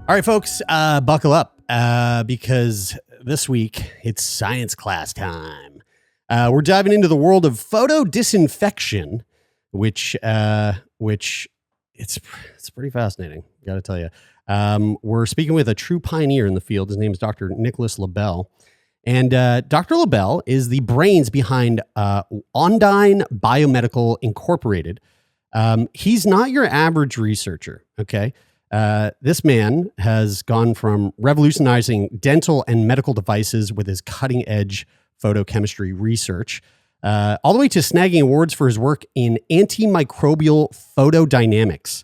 All right, folks, buckle up because this week it's science class time. We're diving into the world of photodisinfection, which it's pretty fascinating. Got to tell you. We're speaking with a true pioneer in the field. His name is Dr. Nicholas Lobel. And Dr. Loebel is the brains behind Ondine Biomedical Incorporated. He's not your average researcher, okay? This man has gone from revolutionizing dental and medical devices with his cutting-edge photochemistry research, all the way to snagging awards for his work in antimicrobial photodynamics.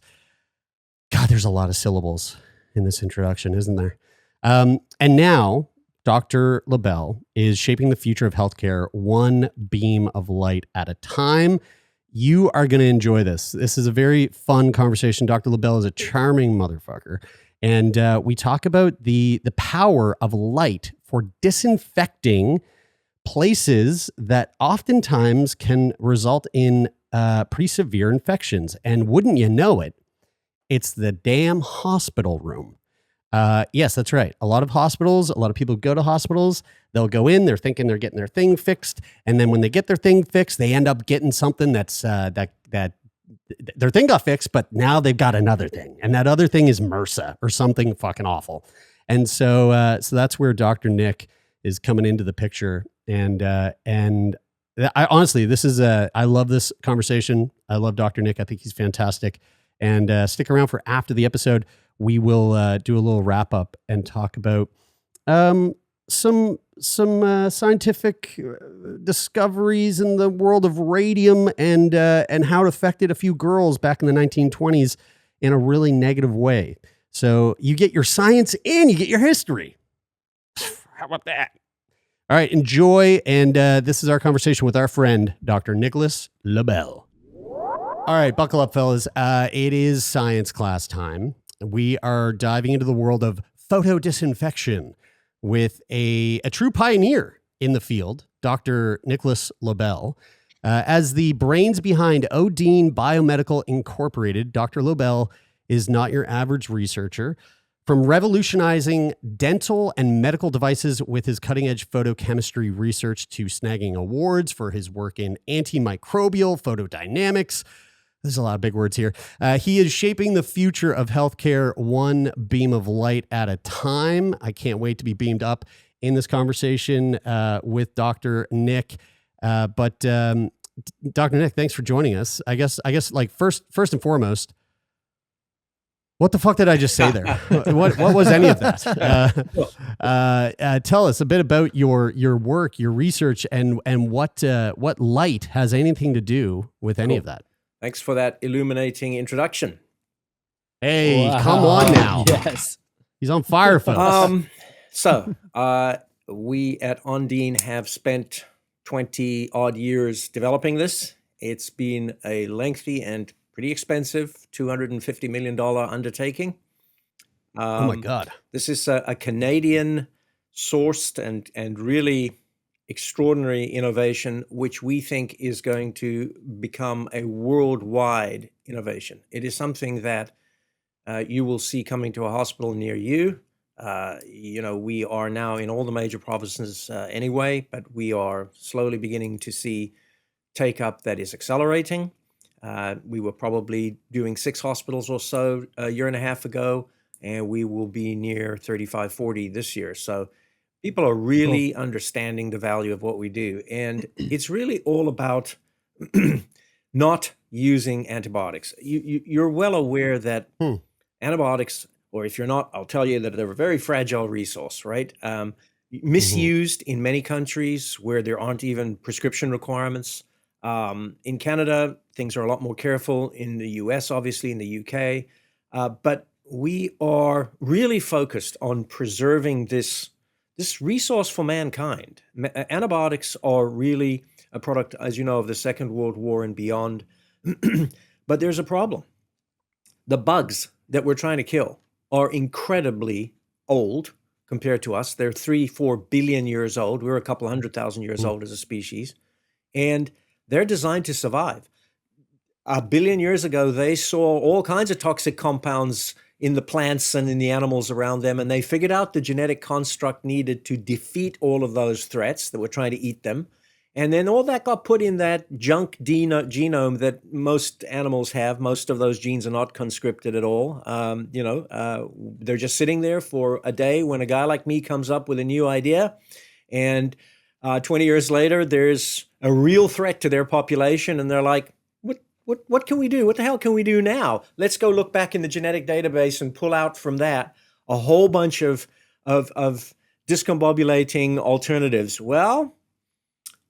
God, there's a lot of syllables in this introduction, isn't there? And now Dr. Loebel is shaping the future of healthcare one beam of light at a time. You are going to enjoy this. This is a very fun conversation. Dr. Loebel is a charming motherfucker. And we talk about the power of light for disinfecting places that oftentimes can result in pretty severe infections. And wouldn't you know it, it's the damn hospital room. Yes, that's right. A lot of hospitals, a lot of people go to hospitals, they'll go in, they're thinking they're getting their thing fixed. And then when they get their thing fixed, they end up getting something that's, that their thing got fixed, but now they've got another thing. And that other thing is MRSA or something fucking awful. And so, so that's where Dr. Nick is coming into the picture. And I honestly, this is I love this conversation. I love Dr. Nick. I think he's fantastic. And stick around for after the episode. We will do a little wrap up and talk about some scientific discoveries in the world of radium and how it affected a few girls back in the 1920s in a really negative way. So you get your science and you get your history. How about that? All right, enjoy. And this is our conversation with our friend, Dr. Nicholas Loebel. All right, buckle up, fellas. It is science class time. We are diving into the world of photodisinfection with a true pioneer in the field, Dr. Nicholas Loebel. As the brains behind Ondine Biomedical Incorporated, Dr. Loebel is not your average researcher. From revolutionizing dental and medical devices with his cutting-edge photochemistry research to snagging awards for his work in antimicrobial photodynamics, there's a lot of big words here. He is shaping the future of healthcare one beam of light at a time. I can't wait to be beamed up in this conversation with Dr. Nick. But Dr. Nick, thanks for joining us. I guess like first and foremost, what the fuck did I just say there? What was any of that? Tell us a bit about your work, your research, and what light has anything to do with any of that. Thanks for that illuminating introduction. Hey, wow. Come on now. Yes. He's on fire, folks. So we at Ondine have spent 20 odd years developing this. It's been a lengthy and pretty expensive $250 million undertaking. Oh my God. This is a Canadian sourced and really extraordinary innovation, which we think is going to become a worldwide innovation. It is something that you will see coming to a hospital near you. We are now in all the major provinces anyway, but we are slowly beginning to see take up that is accelerating. We were probably doing 6 hospitals or so a year and a half ago, and we will be near 35, 40 this year. So people are really understanding the value of what we do. And it's really all about not using antibiotics. You're well aware that antibiotics, or if you're not, I'll tell you that they're a very fragile resource, right? Misused in many countries where there aren't even prescription requirements. In Canada, things are a lot more careful. In the US, obviously, in the UK. But we are really focused on preserving this resource for mankind. Antibiotics are really a product, as you know, of the Second World War and beyond. But there's a problem. The bugs that we're trying to kill are incredibly old compared to us. They're 3-4 billion years old. We're a couple 100,000 years old as a species. And they're designed to survive. 1 billion years ago, they saw all kinds of toxic compounds in the plants and in the animals around them. And they figured out the genetic construct needed to defeat all of those threats that were trying to eat them. And then all that got put in that junk genome that most animals have. Most of those genes are not conscripted at all. They're just sitting there for a day when a guy like me comes up with a new idea. And 20 years later, there's a real threat to their population. And they're like, what can we do? What the hell can we do now? Let's go look back in the genetic database and pull out from that a whole bunch of discombobulating alternatives. Well,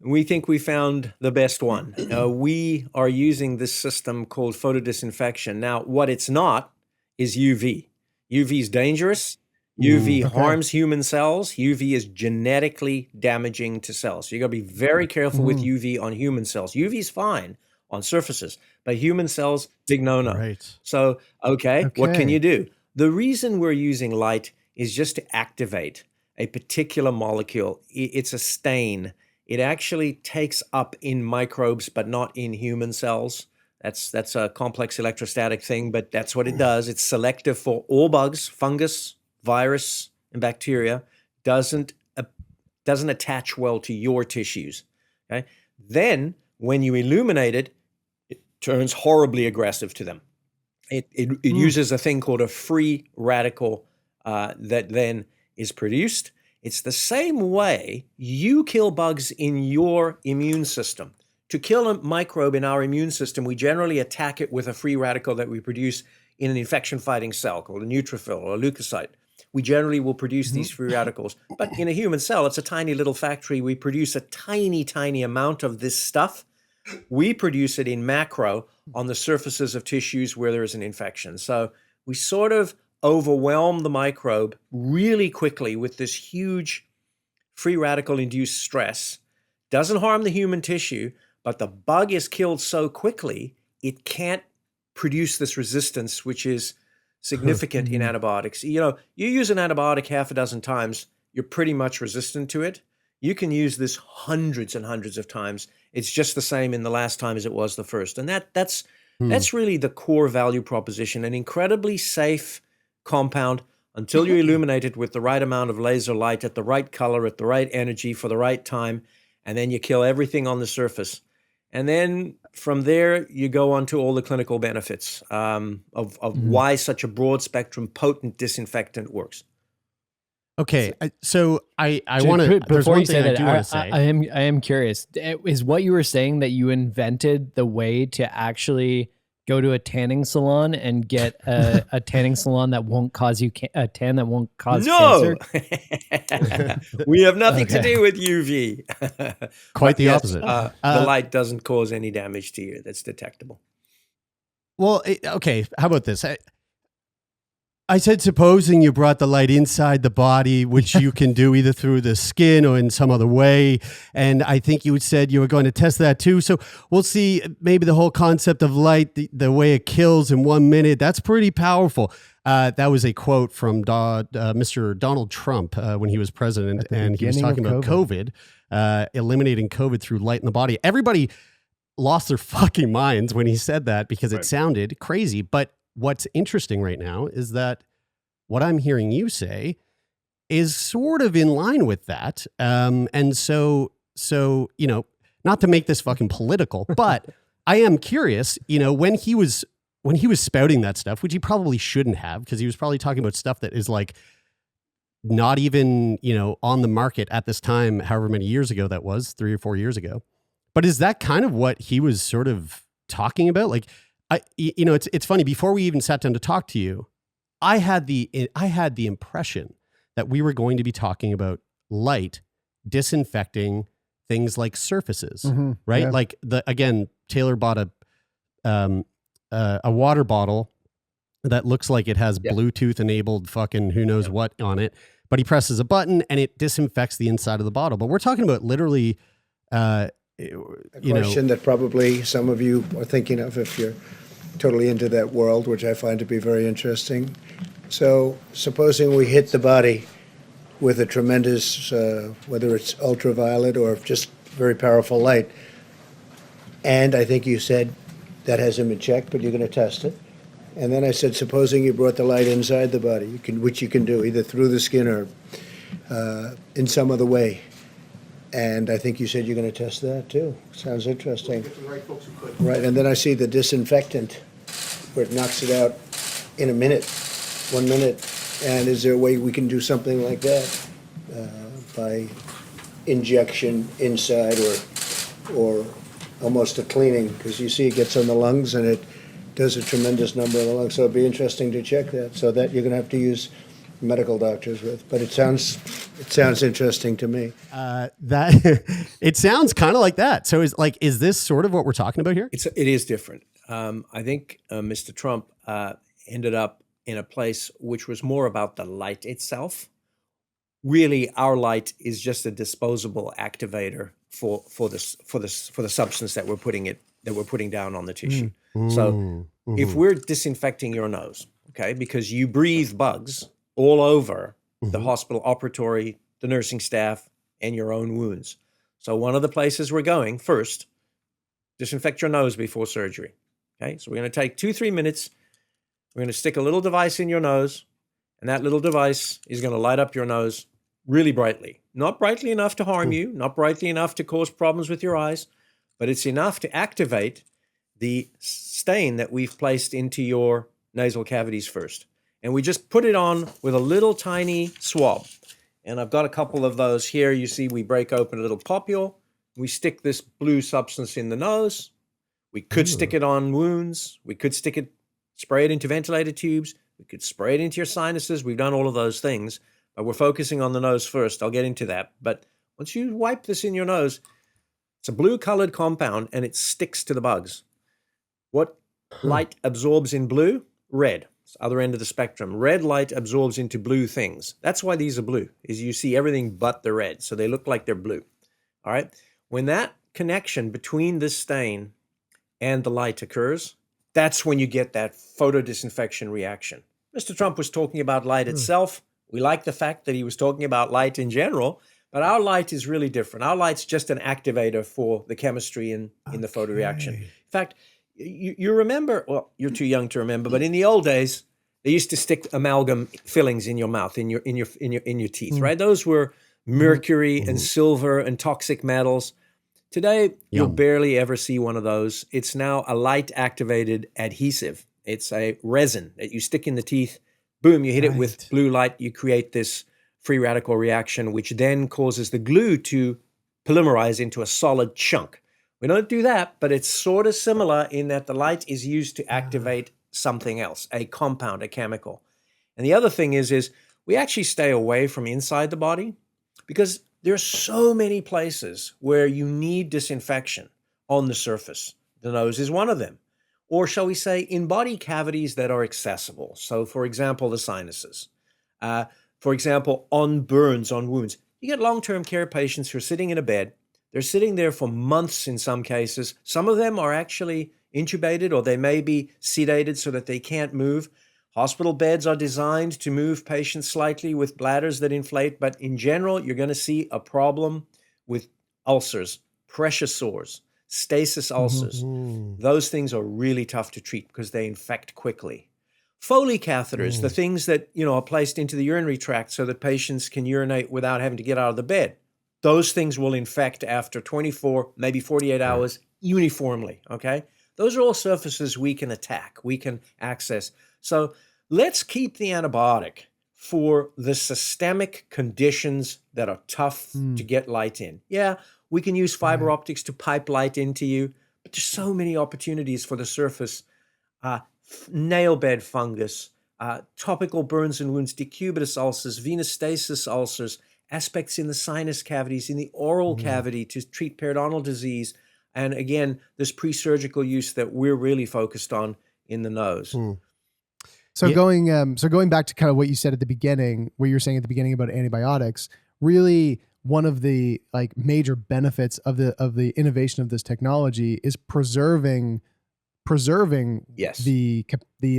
we think we found the best one. We are using this system called photodisinfection. Now, what it's not is UV. UV is dangerous. UV harms human cells. UV is genetically damaging to cells. So you got to be very careful with UV on human cells. UV is fine on surfaces, but human cells, big no-no. Right. So, okay, what can you do? The reason we're using light is just to activate a particular molecule. It's a stain. It actually takes up in microbes, but not in human cells. That's a complex electrostatic thing, but that's what it does. It's selective for all bugs, fungus, virus, and bacteria. Doesn't attach well to your tissues. Okay. Then, when you illuminate it, it turns horribly aggressive to them. It uses a thing called a free radical that then is produced. It's the same way you kill bugs in your immune system. To kill a microbe in our immune system, we generally attack it with a free radical that we produce in an infection-fighting cell called a neutrophil or a leukocyte. We generally will produce these free radicals. But in a human cell, it's a tiny little factory. We produce a tiny, tiny amount of this stuff. We produce it in macro on the surfaces of tissues where there is an infection. So we sort of overwhelm the microbe really quickly with this huge free radical-induced stress. Doesn't harm the human tissue, but the bug is killed so quickly, it can't produce this resistance, which is significant in antibiotics. You use an antibiotic half a dozen times, you're pretty much resistant to it. You can use this hundreds and hundreds of times. It's just the same in the last time as it was the first. And that's really the core value proposition, an incredibly safe compound until you illuminate it with the right amount of laser light at the right color, at the right energy for the right time, and then you kill everything on the surface. And then from there, you go on to all the clinical benefits of why such a broad spectrum, potent disinfectant works. Okay, so I want to. Before you say that, I am curious. Is what you were saying that you invented the way to actually go to a tanning salon and get a tanning salon that won't cause you a tan that won't cause cancer? We have nothing to do with UV. Quite the opposite. The light doesn't cause any damage to you that's detectable. Well, okay. How about this? I said, supposing you brought the light inside the body, which you can do either through the skin or in some other way. And I think you said you were going to test that too. So we'll see maybe the whole concept of light, the way it kills in 1 minute. That's pretty powerful. That was a quote from Mr. Donald Trump when he was president. And he was talking about COVID, eliminating COVID through light in the body. Everybody lost their fucking minds when he said that because it sounded crazy. But what's interesting right now is that what I'm hearing you say is sort of in line with that. And so, not to make this fucking political, but I am curious, when he was spouting that stuff, which he probably shouldn't have, because he was probably talking about stuff that is like not even, on the market at this time, however many years ago that was, 3 or 4 years ago. But is that kind of what he was sort of talking about? Like, it's funny. Before we even sat down to talk to you, I had the impression that we were going to be talking about light disinfecting things like surfaces, right? Yeah. Like Taylor bought a water bottle that looks like it has Bluetooth enabled fucking who knows what on it, but he presses a button and it disinfects the inside of the bottle. But we're talking about literally, a question that probably some of you are thinking of if you're totally into that world, which I find to be very interesting. So supposing we hit the body with a tremendous, whether it's ultraviolet or just very powerful light, and I think you said that hasn't been checked, but you're going to test it. And then I said, supposing you brought the light inside the body, which you can do either through the skin or in some other way. And I think you said you're going to test that too. Sounds interesting. Get the right folks who could. Right, and then I see the disinfectant, where it knocks it out in a minute, 1 minute. And is there a way we can do something like that by injection inside or almost a cleaning? Because you see it gets on the lungs and it does a tremendous number of the lungs. So it'd be interesting to check that. So that you're going to have to use medical doctors with, but it sounds interesting to me. That it sounds kind of like that. So is this sort of what we're talking about here? It is different. I think Mr. Trump ended up in a place which was more about the light itself. Really, our light is just a disposable activator for the substance that we're putting down on the tissue. So if we're disinfecting your nose, okay, because you breathe bugs all over the hospital operatory, the nursing staff, and your own wounds. So one of the places we're going first, disinfect your nose before surgery. Okay, so we're going to take 2-3 minutes. We're going to stick a little device in your nose, and that little device is going to light up your nose really brightly. Not brightly enough to harm you, not brightly enough to cause problems with your eyes, but it's enough to activate the stain that we've placed into your nasal cavities first. And we just put it on with a little tiny swab. And I've got a couple of those here. You see we break open a little popule. We stick this blue substance in the nose. We could stick it on wounds. We could spray it into ventilator tubes. We could spray it into your sinuses. We've done all of those things, but we're focusing on the nose first. I'll get into that. But once you wipe this in your nose, it's a blue-colored compound, and it sticks to the bugs. What light absorbs in blue? Red. It's the other end of the spectrum. Red light absorbs into blue things. That's why these are blue, is you see everything but the red, so they look like they're blue. All right? When that connection between this stain and the light occurs, that's when you get that photodisinfection reaction. Mr. Trump was talking about light itself. We like the fact that he was talking about light in general, but our light is really different. Our light's just an activator for the chemistry in the photoreaction. In fact, you remember, well, you're too young to remember, but in the old days, they used to stick amalgam fillings in your mouth, in your teeth, right? Those were mercury and silver and toxic metals. Today, you'll barely ever see one of those. It's now a light-activated adhesive. It's a resin that you stick in the teeth. Boom, you hit it with blue light. You create this free radical reaction, which then causes the glue to polymerize into a solid chunk. We don't do that, but it's sort of similar in that the light is used to activate something else, a compound, a chemical. And the other thing is we actually stay away from inside the body because there are so many places where you need disinfection on the surface. The nose is one of them. Or shall we say in body cavities that are accessible. So for example, the sinuses. For example, on burns, on wounds. You get long-term care patients who are sitting in a bed. They're sitting there for months in some cases. Some of them are actually intubated or they may be sedated so that they can't move. Hospital beds are designed to move patients slightly with bladders that inflate, but in general, you're going to see a problem with ulcers, pressure sores, stasis ulcers. Those things are really tough to treat because they infect quickly. Foley catheters, the things that are placed into the urinary tract so that patients can urinate without having to get out of the bed. Those things will infect after 24, maybe 48 hours uniformly, okay? Those are all surfaces we can attack, we can access. So let's keep the antibiotic for the systemic conditions that are tough to get light in. Yeah, we can use fiber optics to pipe light into you, but there's so many opportunities for the surface. Nail bed fungus, topical burns and wounds, decubitus ulcers, venous stasis ulcers, aspects in the sinus cavities, in the oral cavity to treat periodontal disease. And again, this pre-surgical use that we're really focused on in the nose. So going back to kind of what you said at the beginning, where you were saying at the beginning about antibiotics, really one of the major benefits of the innovation of this technology is preserving the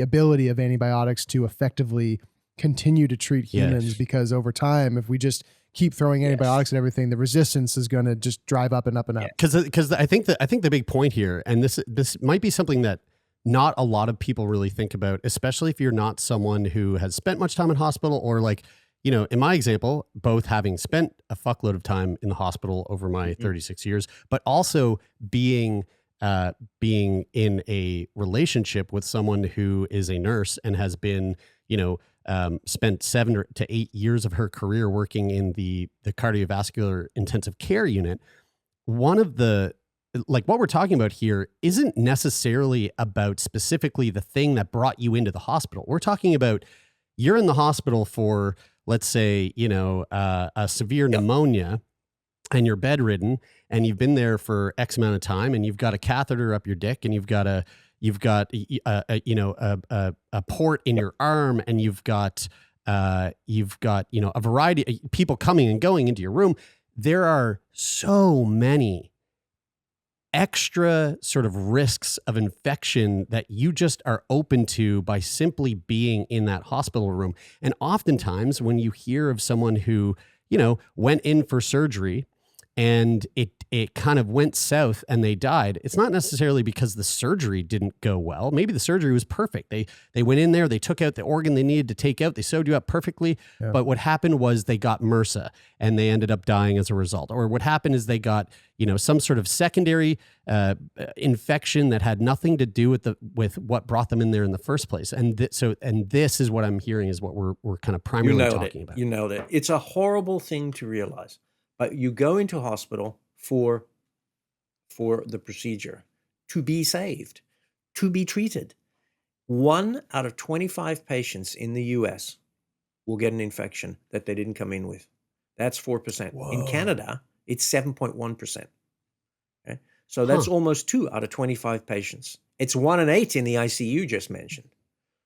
ability of antibiotics to effectively continue to treat humans, because over time, if we just keep throwing antibiotics at everything, the resistance is going to just drive up and up and up. Because I think the big point here, and this might be something that not a lot of people really think about, especially if you're not someone who has spent much time in hospital, or like, in my example, both having spent a fuckload of time in the hospital over my 36 years, but also being in a relationship with someone who is a nurse and has been, spent 7 to 8 years of her career working in the cardiovascular intensive care unit. One of the, like, what we're talking about here isn't necessarily about specifically the thing that brought you into the hospital. We're talking about you're in the hospital for, let's say, a severe pneumonia, and you're bedridden, and you've been there for X amount of time, and you've got a catheter up your dick, and you've got a port in your arm, and you've got a variety of people coming and going into your room. There are so many extra sort of risks of infection that you just are open to by simply being in that hospital room. And oftentimes when you hear of someone who, went in for surgery and it kind of went south and they died, it's not necessarily because the surgery didn't go well. Maybe the surgery was perfect. They went in there, they took out the organ they needed to take out, they sewed you up perfectly. Yeah. But what happened was they got MRSA and they ended up dying as a result. Or what happened is they got, some sort of secondary infection that had nothing to do with what brought them in there in the first place. And this is what I'm hearing is what we're kind of primarily talking about. You nailed it. It's a horrible thing to realize. But you go into hospital for the procedure, to be saved, to be treated. 1 out of 25 patients in the US will get an infection that they didn't come in with. That's 4%. Whoa. In Canada, it's 7.1%. Okay? So that's almost 2 out of 25 patients. It's 1 in 8 in the ICU just mentioned.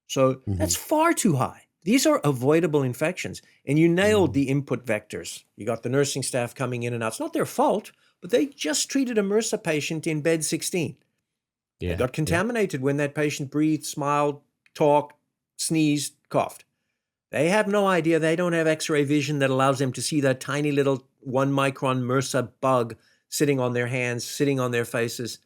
So that's far too high. These are avoidable infections. And you nailed the input vectors. You got the nursing staff coming in and out. It's not their fault, but they just treated a MRSA patient in bed 16. Yeah, they got contaminated when that patient breathed, smiled, talked, sneezed, coughed. They have no idea. They don't have X-ray vision that allows them to see that tiny little 1 micron MRSA bug sitting on their hands, sitting on their faces.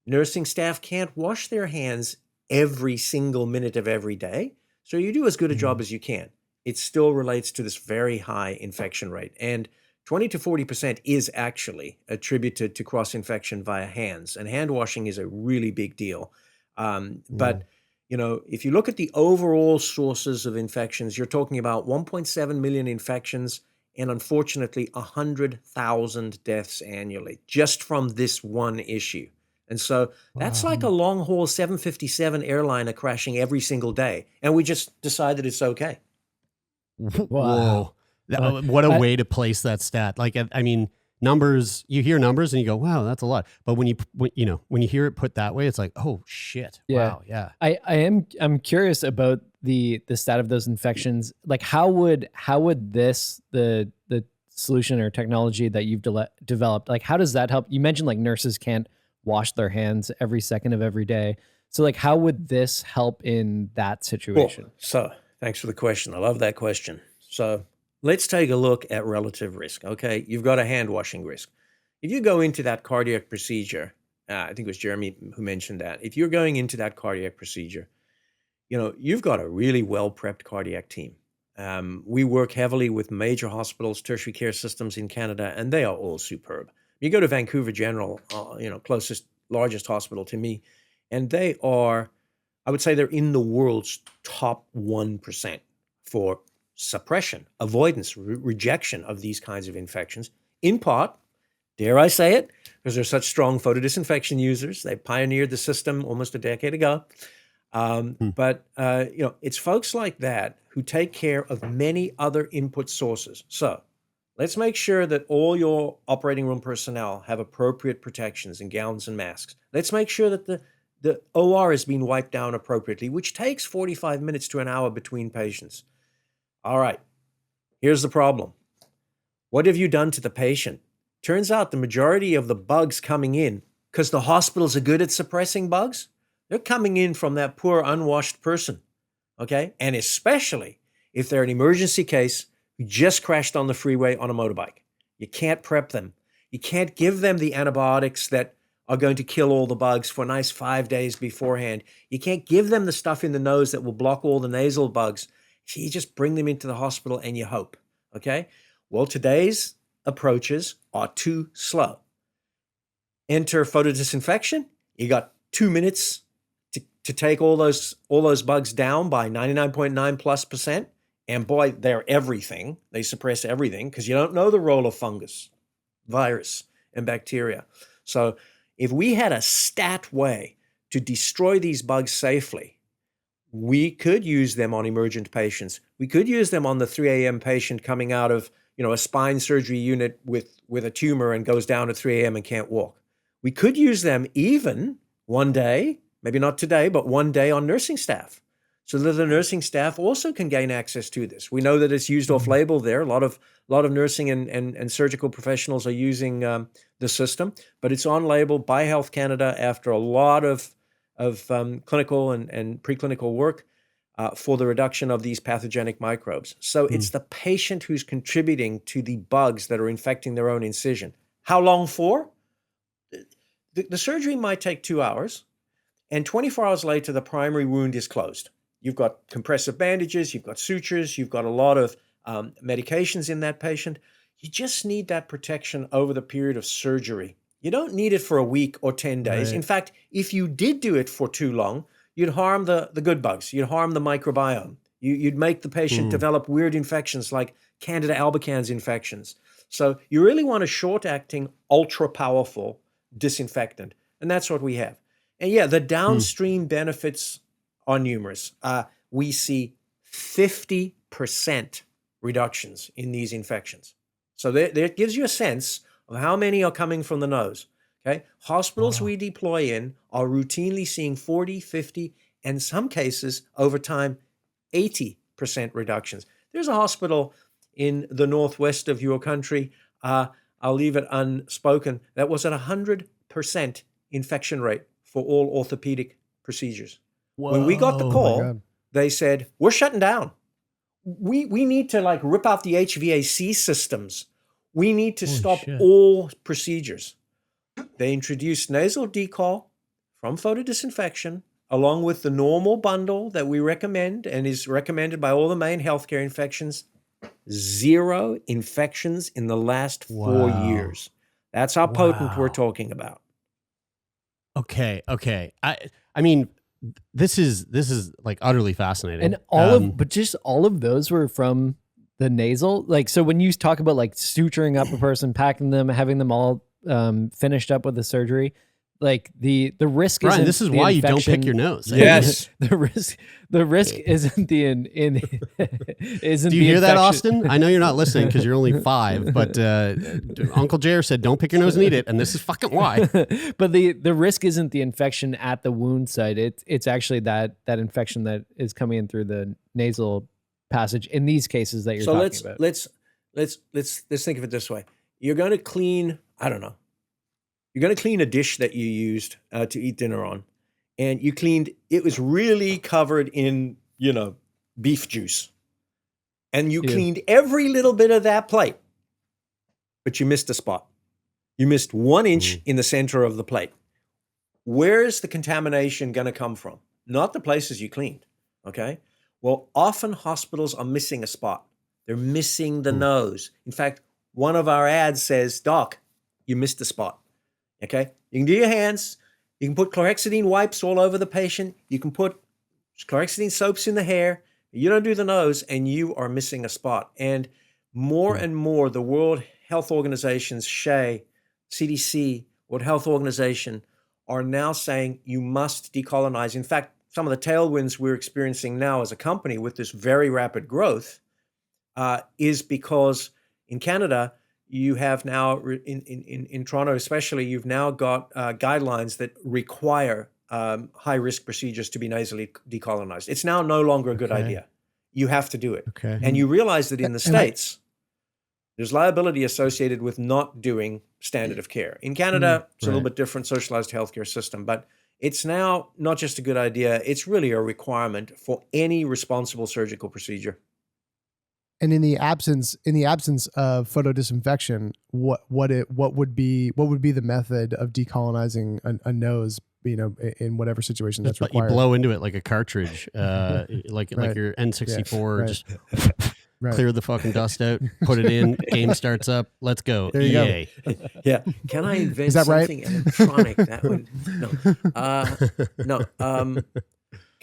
Nursing staff can't wash their hands every single minute of every day. So you do as good a job as you can. It still relates to this very high infection rate. And 20 to 40% is actually attributed to cross-infection via hands. And hand washing is a really big deal. But, if you look at the overall sources of infections, you're talking about 1.7 million infections and unfortunately 100,000 deaths annually just from this one issue. And so that's like a long-haul 757 airliner crashing every single day. And we just decided it's okay. Whoa. What a way to place that stat. Like, I mean, numbers, you hear numbers and you go, wow, that's a lot. But when you hear it put that way, it's like, oh shit. Yeah. Wow. Yeah. I'm curious about the stat of those infections. Like how would this, the solution or technology that you've developed, like how does that help? You mentioned like nurses can't wash their hands every second of every day. So like, how would this help in that situation? Cool. So thanks for the question. I love that question. So let's take a look at relative risk. Okay. You've got a hand washing risk. If you go into that cardiac procedure, I think it was Jeremy who mentioned that. If you're going into that cardiac procedure, you've got a really well-prepped cardiac team. We work heavily with major hospitals, tertiary care systems in Canada, and they are all superb. You go to Vancouver General, closest, largest hospital to me, and they are, I would say they're in the world's top 1% for suppression, avoidance, rejection of these kinds of infections, in part, dare I say it, because they're such strong photodisinfection users. They pioneered the system almost a decade ago. But it's folks like that who take care of many other input sources. So let's make sure that all your operating room personnel have appropriate protections and gowns and masks. Let's make sure that the OR is being wiped down appropriately, which takes 45 minutes to an hour between patients. All right, here's the problem. What have you done to the patient? Turns out the majority of the bugs coming in, because the hospitals are good at suppressing bugs, they're coming in from that poor unwashed person, okay? And especially if they're an emergency case who just crashed on the freeway on a motorbike. You can't prep them. You can't give them the antibiotics that are going to kill all the bugs for a nice 5 days beforehand. You can't give them the stuff in the nose that will block all the nasal bugs. So you just bring them into the hospital and you hope, okay? Well, today's approaches are too slow. Enter photodisinfection. You got 2 minutes to take all those bugs down by 99.9+%. And boy, they're everything. They suppress everything because you don't know the role of fungus, virus, and bacteria. So if we had a stat way to destroy these bugs safely, we could use them on emergent patients. We could use them on the 3 a.m. patient coming out of a spine surgery unit with a tumor and goes down at 3 a.m. and can't walk. We could use them even one day, maybe not today, but one day on nursing staff, so that the nursing staff also can gain access to this. We know that it's used off-label there. A lot of nursing and surgical professionals are using the system, but it's on label by Health Canada after a lot of clinical and preclinical work for the reduction of these pathogenic microbes. So it's the patient who's contributing to the bugs that are infecting their own incision. How long for? The surgery might take 2 hours, and 24 hours later, the primary wound is closed. You've got compressive bandages, you've got sutures, you've got a lot of medications in that patient. You just need that protection over the period of surgery. You don't need it for a week or 10 days. Right. In fact, if you did do it for too long, you'd harm the good bugs. You'd harm the microbiome. You'd make the patient develop weird infections like Candida albicans infections. So you really want a short-acting, ultra-powerful disinfectant, and that's what we have. And yeah, the downstream benefits are numerous. We see 50% reductions in these infections. So there gives you a sense of how many are coming from the nose. Okay, hospitals we deploy in are routinely seeing 40, 50, and some cases over time 80% reductions. There's a hospital in the northwest of your country, I'll leave it unspoken, that was at 100% infection rate for all orthopedic procedures. When we got the call, they said, we're shutting down. We need to rip out the HVAC systems. We need to stop all procedures. They introduced nasal decol from photodisinfection along with the normal bundle that we recommend and is recommended by all the main healthcare infections. 0 infections in the last 4 years. That's how potent we're talking about. Okay. I mean, this is like utterly fascinating. And but just all of those were from the nasal. So when you talk about suturing up a person, packing them, having them all finished up with the surgery, the risk Brian, isn't this is the why you don't infection. pick your nose. Yes. The risk isn't isn't. Do you hear that, Austin? I know you're not listening because you're only 5, but Uncle Jer said don't pick your nose and eat it, and this is fucking why. But the risk isn't the infection at the wound site. It's actually that infection that is coming in through the nasal passage in these cases that you're talking about. Let's think of it this way. You're going to clean, I don't know. You're going to clean a dish that you used to eat dinner on, and you cleaned, it was really covered in, beef juice. And you cleaned every little bit of that plate, but you missed a spot. You missed 1 inch in the center of the plate. Where is the contamination going to come from? Not the places you cleaned, okay? Well, often hospitals are missing a spot. They're missing the nose. In fact, one of our ads says, Doc, you missed a spot. Okay, you can do your hands. You can put chlorhexidine wipes all over the patient. You can put chlorhexidine soaps in the hair. You don't do the nose, and you are missing a spot. And more and more, the World Health Organizations, SHE, CDC, World Health Organization, are now saying you must decolonize. In fact, some of the tailwinds we're experiencing now as a company with this very rapid growth is because in Canada, you have now, in Toronto especially, you've now got guidelines that require high-risk procedures to be nasally decolonized. It's now no longer a good idea. You have to do it. Okay. And you realize that in the States, there's liability associated with not doing standard of care. In Canada, it's a little bit different socialized healthcare system, but it's now not just a good idea, it's really a requirement for any responsible surgical procedure. And in the absence of photodisinfection, what would be the method of decolonizing a nose, in whatever situation that's required? You blow into it like a cartridge, like your N64, right. just Right. clear the fucking dust out, put it in, game starts up, let's go. There you EA. Yeah. Can I invent Is that right? something electronic that would no.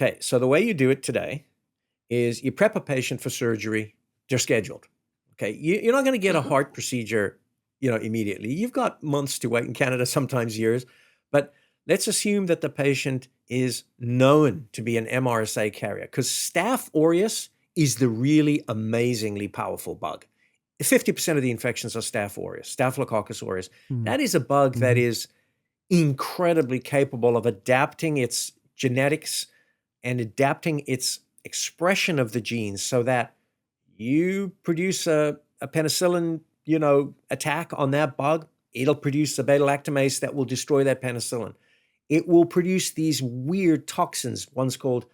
Okay, so the way you do it today is you prep a patient for surgery. They're scheduled. Okay, you're not going to get a heart procedure, immediately. You've got months to wait in Canada, sometimes years. But let's assume that the patient is known to be an MRSA carrier, because Staph aureus is the really amazingly powerful bug. 50% of the infections are Staph aureus, Staphylococcus aureus. That is a bug that is incredibly capable of adapting its genetics and adapting its expression of the genes so that you produce a penicillin, attack on that bug, it'll produce a beta-lactamase that will destroy that penicillin. It will produce these weird toxins, one's called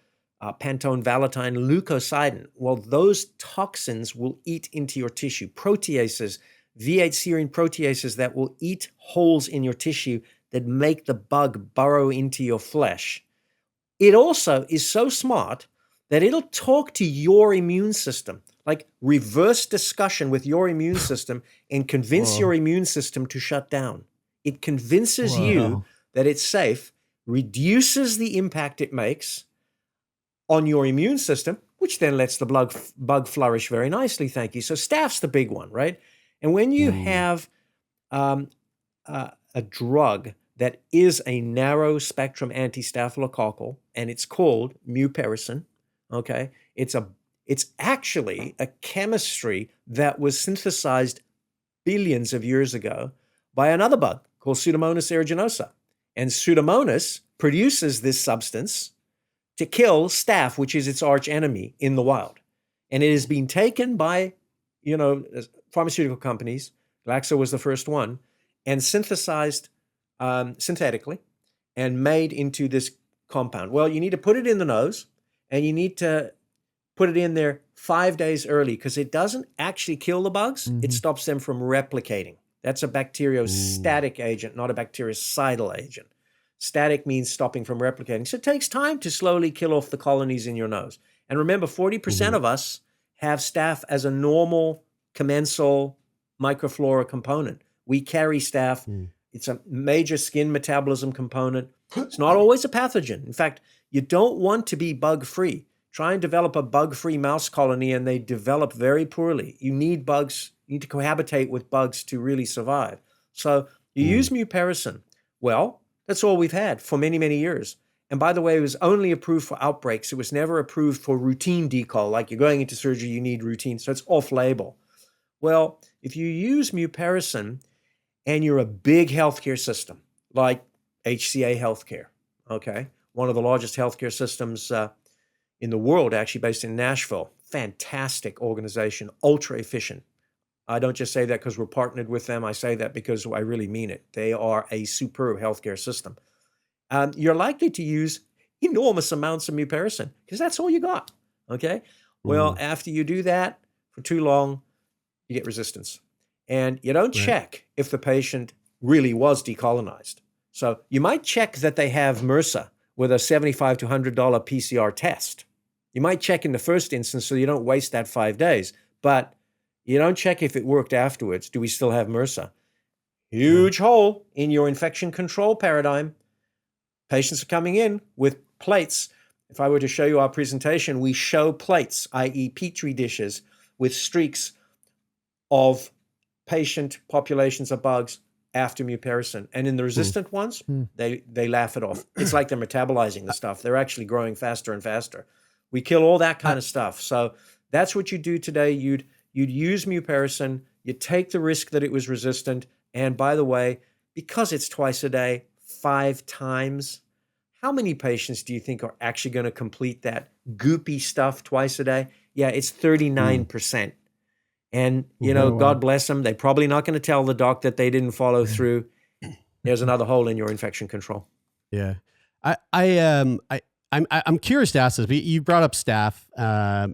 pantone valentine leukocidin. Well, those toxins will eat into your tissue. Proteases, V8 serine proteases that will eat holes in your tissue that make the bug burrow into your flesh. It also is so smart that it'll talk to your immune system, like reverse discussion with your immune system, and convince your immune system to shut down. It convinces you that it's safe, reduces the impact it makes on your immune system, which then lets the bug flourish very nicely, thank you. So staph's the big one, right? And when you have a drug that is a narrow spectrum anti-staphylococcal, and it's called mupirocin, okay? It's actually a chemistry that was synthesized billions of years ago by another bug called Pseudomonas aeruginosa. And Pseudomonas produces this substance to kill staph, which is its arch enemy in the wild. And it has been taken by, pharmaceutical companies, Glaxo was the first one, and synthesized synthetically and made into this compound. Well, you need to put it in the nose, and you need to put it in there 5 days early, because it doesn't actually kill the bugs. It stops them from replicating. That's a bacteriostatic agent, not a bactericidal agent. Static means stopping from replicating. So it takes time to slowly kill off the colonies in your nose. And remember, 40% of us have staph as a normal commensal microflora component. We carry staph. It's a major skin metabolism component. It's not always a pathogen. In fact, you don't want to be bug-free. Try and develop a bug-free mouse colony, and they develop very poorly. You need bugs. You need to cohabitate with bugs to really survive. So you use mupirocin. Well, that's all we've had for many, many years. And by the way, it was only approved for outbreaks. It was never approved for routine decol. Like you're going into surgery, you need routine. So it's off-label. Well, if you use mupirocin and you're a big healthcare system, like HCA Healthcare, okay, one of the largest healthcare systems in the world, actually based in Nashville, fantastic organization, ultra efficient. I don't just say that because we're partnered with them. I say that because I really mean it. They are a superb healthcare system. You're likely to use enormous amounts of mupirocin because that's all you got, okay? Well, after you do that for too long, you get resistance. And you don't check if the patient really was decolonized. So you might check that they have MRSA with a $75 to $100 PCR test. You might check in the first instance so you don't waste that 5 days, but you don't check if it worked afterwards. Do we still have MRSA? Huge hole in your infection control paradigm. Patients are coming in with plates. If I were to show you our presentation, we show plates, i.e. Petri dishes, with streaks of patient populations of bugs after mupirocin. And in the resistant ones, they laugh it off. It's like they're metabolizing the stuff. They're actually growing faster and faster. We kill all that kind of stuff. So that's what you do today. You'd use mupirocin. You take the risk that it was resistant. And by the way, because it's twice a day, 5 times, how many patients do you think are actually going to complete that goopy stuff twice a day? Yeah, it's 39%. And, God bless them. They're probably not going to tell the doc that they didn't follow through. There's another hole in your infection control. Yeah. I'm curious to ask this, but you brought up staph,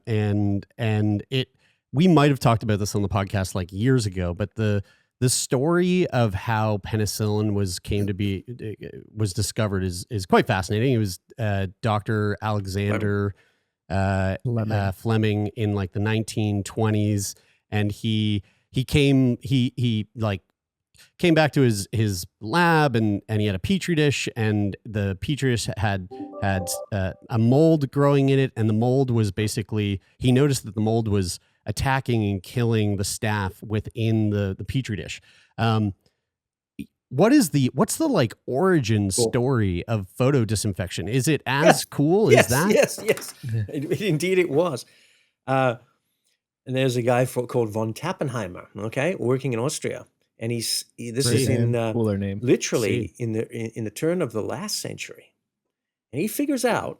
and we might have talked about this on the podcast like years ago, but the story of how penicillin was discovered is quite fascinating. It was Dr. Alexander Fleming in like the 1920s, and he came back to his lab, and he had a petri dish, and the petri dish had a mold growing in it, and the mold was basically, he noticed that the mold was attacking and killing the staph within the petri dish. What's the like origin story of photodisinfection? Is it as cool as that? Yes. Indeed it was. And there's a guy called von Tappenheimer, okay, working in Austria. And this is cooler name. Literally in the turn of the last century. And he figures out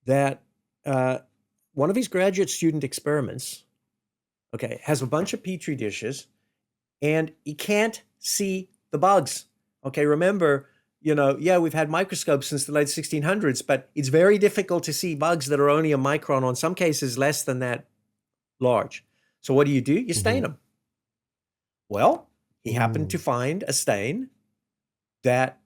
that one of his graduate student experiments, okay, has a bunch of petri dishes, and he can't see the bugs. Okay, remember, we've had microscopes since the late 1600s, but it's very difficult to see bugs that are only a micron, or in some cases less than that large. So what do? You stain them. Well, he happened to find a stain that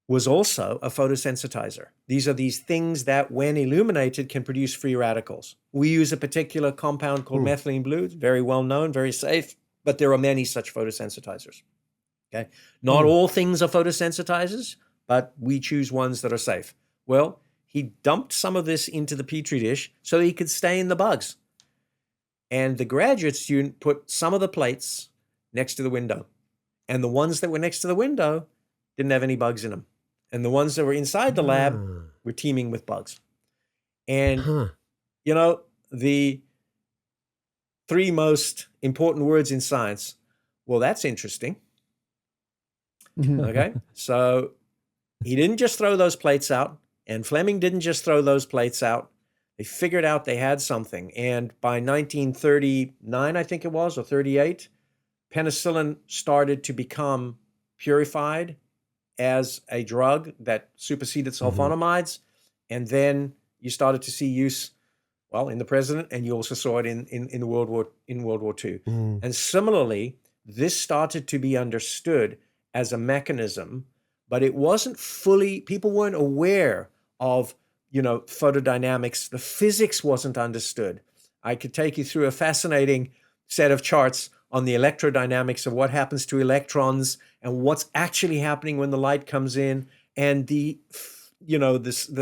was also a photosensitizer. These are these things that, when illuminated, can produce free radicals. We use a particular compound called methylene blue. It's very well known, very safe, but there are many such photosensitizers. Okay, not all things are photosensitizers, but we choose ones that are safe. Well, he dumped some of this into the petri dish so he could stain the bugs. And the graduate student put some of the plates next to the window. And the ones that were next to the window didn't have any bugs in them. And the ones that were inside the lab were teeming with bugs. And, the three most important words in science, well, that's interesting. Okay, so he didn't just throw those plates out, and Fleming didn't just throw those plates out. They figured out they had something. And by 1939, I think it was, or 38, penicillin started to become purified as a drug that superseded sulfonamides. And then you started to see use, well, in the present, and you also saw it in World War II. And similarly, this started to be understood as a mechanism, but it wasn't fully, people weren't aware of, photodynamics. The physics wasn't understood. I could take you through a fascinating set of charts on the electrodynamics of what happens to electrons and what's actually happening when the light comes in, and the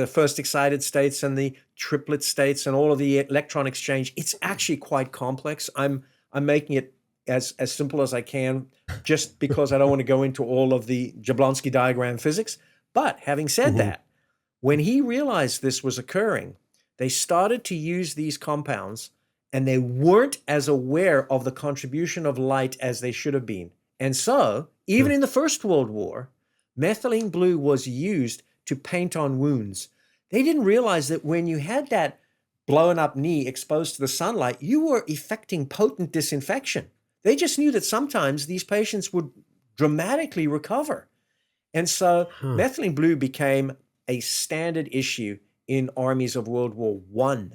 first excited states and the triplet states and all of the electron exchange. It's actually quite complex. I'm making it as simple as I can, just because I don't want to go into all of the Jablonski diagram physics. But having said that, when he realized this was occurring, they started to use these compounds, and they weren't as aware of the contribution of light as they should have been. And so, even in the First World War, methylene blue was used to paint on wounds. They didn't realize that when you had that blown up knee exposed to the sunlight, you were effecting potent disinfection. They just knew that sometimes these patients would dramatically recover. And so methylene blue became a standard issue in armies of World War I,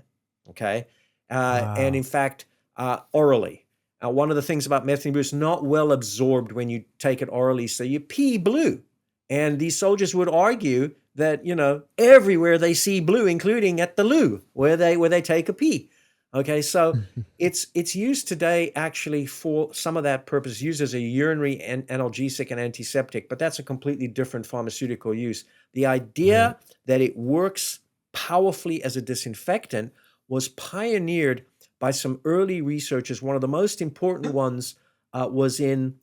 okay? And in fact, orally. One of the things about methylene blue is not well absorbed when you take it orally, so you pee blue. And these soldiers would argue that, everywhere they see blue, including at the loo, where they take a pee. Okay, so it's used today actually for some of that purpose, used as a urinary analgesic and antiseptic, but that's a completely different pharmaceutical use. The idea that it works powerfully as a disinfectant was pioneered by some early researchers. One of the most important ones was in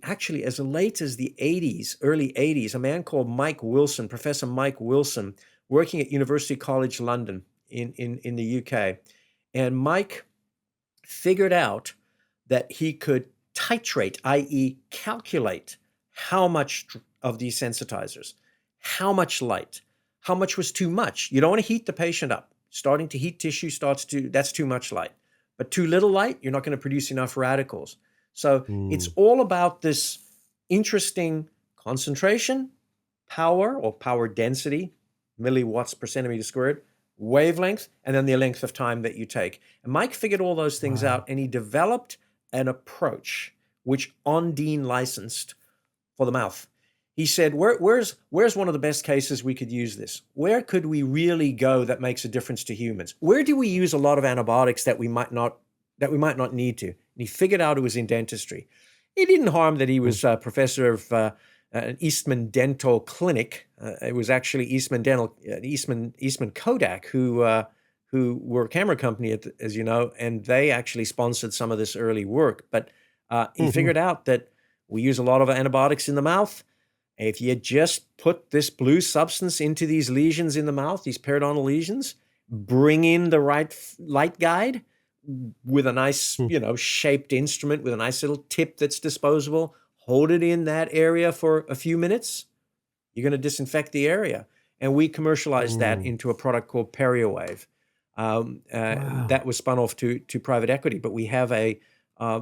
actually as late as the 80s, early 80s, a man called Mike Wilson, Professor Mike Wilson, working at University College London in the UK. And Mike figured out that he could titrate, i.e. calculate how much of these sensitizers, how much light, how much was too much. You don't want to heat the patient up. Starting to heat tissue that's too much light. But too little light, you're not going to produce enough radicals. So it's all about this interesting concentration, power or power density, milliwatts per centimeter squared, wavelength, and then the length of time that you take. And Mike figured all those things out, and he developed an approach which Ondine licensed for the mouth. He said, where's one of the best cases we could use this? Where could we really go that makes a difference to humans? Where do we use a lot of antibiotics that we might not need to? And he figured out it was in dentistry. It didn't harm that he was a professor of an Eastman Dental Clinic. It was actually Eastman Kodak who were a camera company, as you know, and they actually sponsored some of this early work. But he figured out that we use a lot of antibiotics in the mouth. If you just put this blue substance into these lesions in the mouth, these periodontal lesions, bring in the right light guide with a nice, shaped instrument with a nice little tip that's disposable, hold it in that area for a few minutes, you're going to disinfect the area. And we commercialized that into a product called PerioWave. That was spun off to private equity, but we have a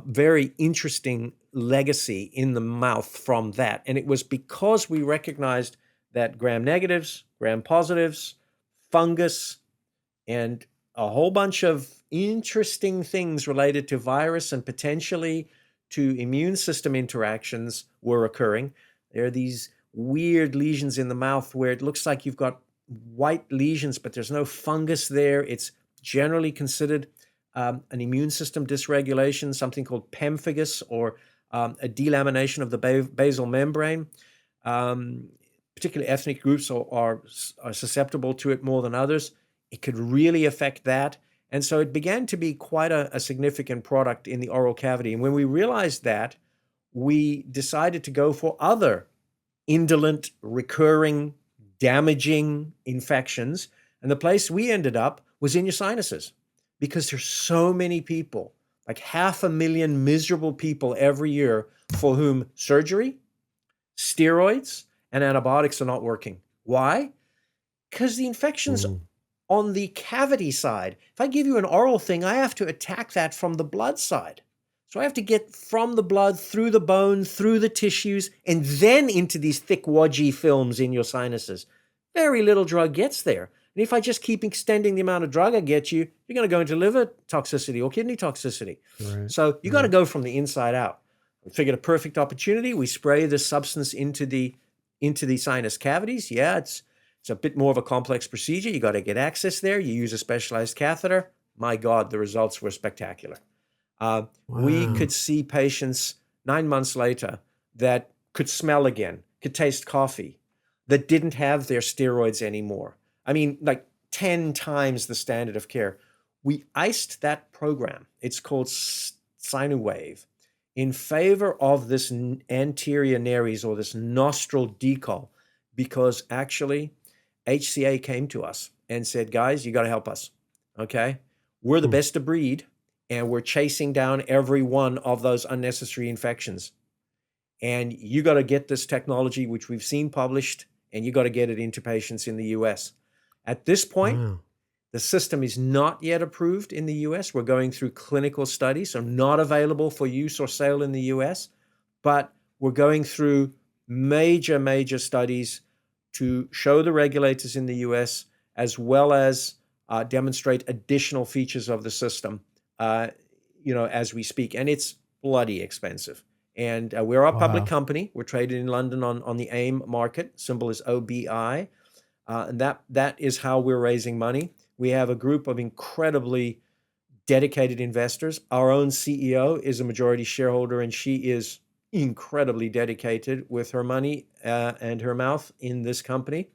very interesting legacy in the mouth from that. And it was because we recognized that gram negatives, gram positives, fungus, and a whole bunch of interesting things related to virus and potentially to immune system interactions were occurring. There are these weird lesions in the mouth where it looks like you've got white lesions, but there's no fungus there. It's generally considered an immune system dysregulation, something called pemphigus, or a delamination of the basal membrane. Particularly ethnic groups are susceptible to it more than others. It could really affect that. And so it began to be quite a significant product in the oral cavity. And when we realized that, we decided to go for other indolent, recurring, damaging infections. And the place we ended up was in your sinuses, because there's so many people, like 500,000 miserable people every year for whom surgery, steroids, and antibiotics are not working. Why? Because the infection's on the cavity side. If I give you an oral thing, I have to attack that from the blood side. So I have to get from the blood, through the bone, through the tissues, and then into these thick, wodgy films in your sinuses. Very little drug gets there. And if I just keep extending the amount of drug I get you, you're going to go into liver toxicity or kidney toxicity. Right. So you got to go from the inside out. We figured a perfect opportunity. We spray this substance into the sinus cavities. Yeah, it's a bit more of a complex procedure. You got to get access there. You use a specialized catheter. My God, the results were spectacular. We could see patients 9 months later that could smell again, could taste coffee, that didn't have their steroids anymore. I mean, like 10 times the standard of care. We iced that program. It's called SinuWave in favor of this anterior nares, or this nostril decol, because actually HCA came to us and said, guys, you got to help us. Okay. We're the best of breed, and we're chasing down every one of those unnecessary infections. And you got to get this technology, which we've seen published, and you got to get it into patients in the US. At this point, the system is not yet approved in the US. We're going through clinical studies, so not available for use or sale in the US, but we're going through major studies to show the regulators in the US, as well as demonstrate additional features of the system, as we speak. And it's bloody expensive. And we're a public company. We're traded in London on the AIM market. Symbol is OBI. And that is how we're raising money. We have a group of incredibly dedicated investors. Our own CEO is a majority shareholder, and she is incredibly dedicated with her money and her mouth in this company.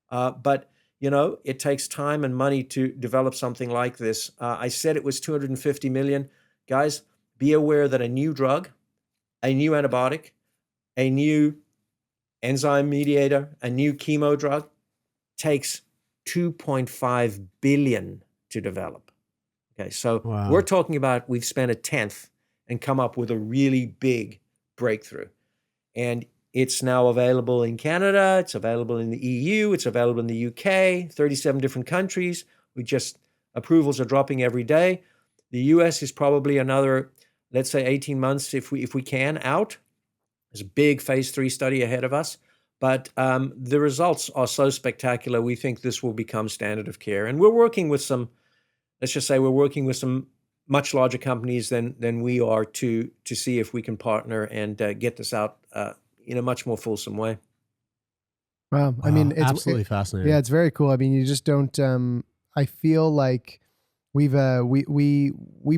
But it takes time and money to develop something like this. I said it was $250 million. Guys, be aware that a new drug, a new antibiotic, a new enzyme mediator, a new chemo drug takes $2.5 billion to develop. Okay, so we're talking about we've spent a tenth and come up with a really big breakthrough. And it's now available in Canada, it's available in the EU, it's available in the UK, 37 different countries. Approvals are dropping every day. The US is probably another, let's say 18 months if we can out. There's a big phase 3 study ahead of us. But the results are so spectacular. We think this will become standard of care. And we're working with some, let's just say we're working with some much larger companies than we are to see if we can partner and get this out in a much more fulsome way. Wow. I mean, it's absolutely fascinating. Yeah, it's very cool. I mean, you just don't, I feel like we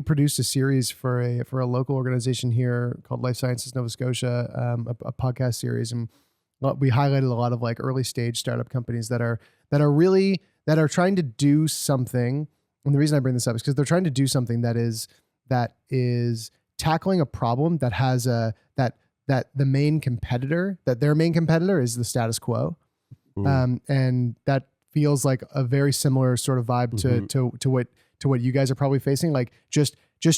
produced a series for a local organization here called Life Sciences Nova Scotia, a podcast series, and we highlighted a lot of like early stage startup companies that are trying to do something. And the reason I bring this up is because they're trying to do something that is tackling a problem that has that their main competitor is the status quo. And that feels like a very similar sort of vibe to what you guys are probably facing. Like just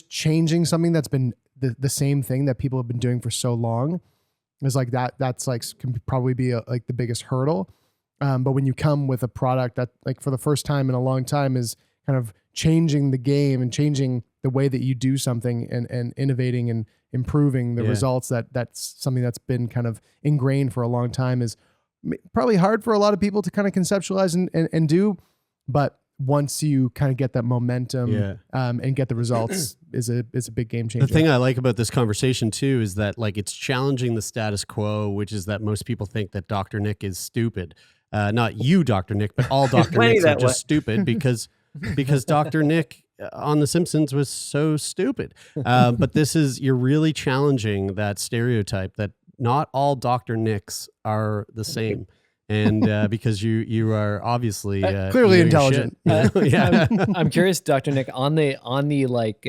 changing something that's been the same thing that people have been doing for so long is like that's like can probably be like the biggest hurdle. But when you come with a product that like for the first time in a long time is kind of changing the game and changing the way that you do something and innovating and improving the results, that's something that's been kind of ingrained for a long time, is probably hard for a lot of people to kind of conceptualize and do. But once you kind of get that momentum and get the results is a big game changer. The thing I like about this conversation too is that like it's challenging the status quo, which is that most people think that Dr. Nick is stupid. Not you, Dr. Nick, but all Dr. Nicks are just stupid because Dr. Nick on The Simpsons was so stupid. But you're really challenging that stereotype that not all Dr. Nicks are the same. And because you are obviously clearly intelligent. I'm curious, Dr. Nick, on the like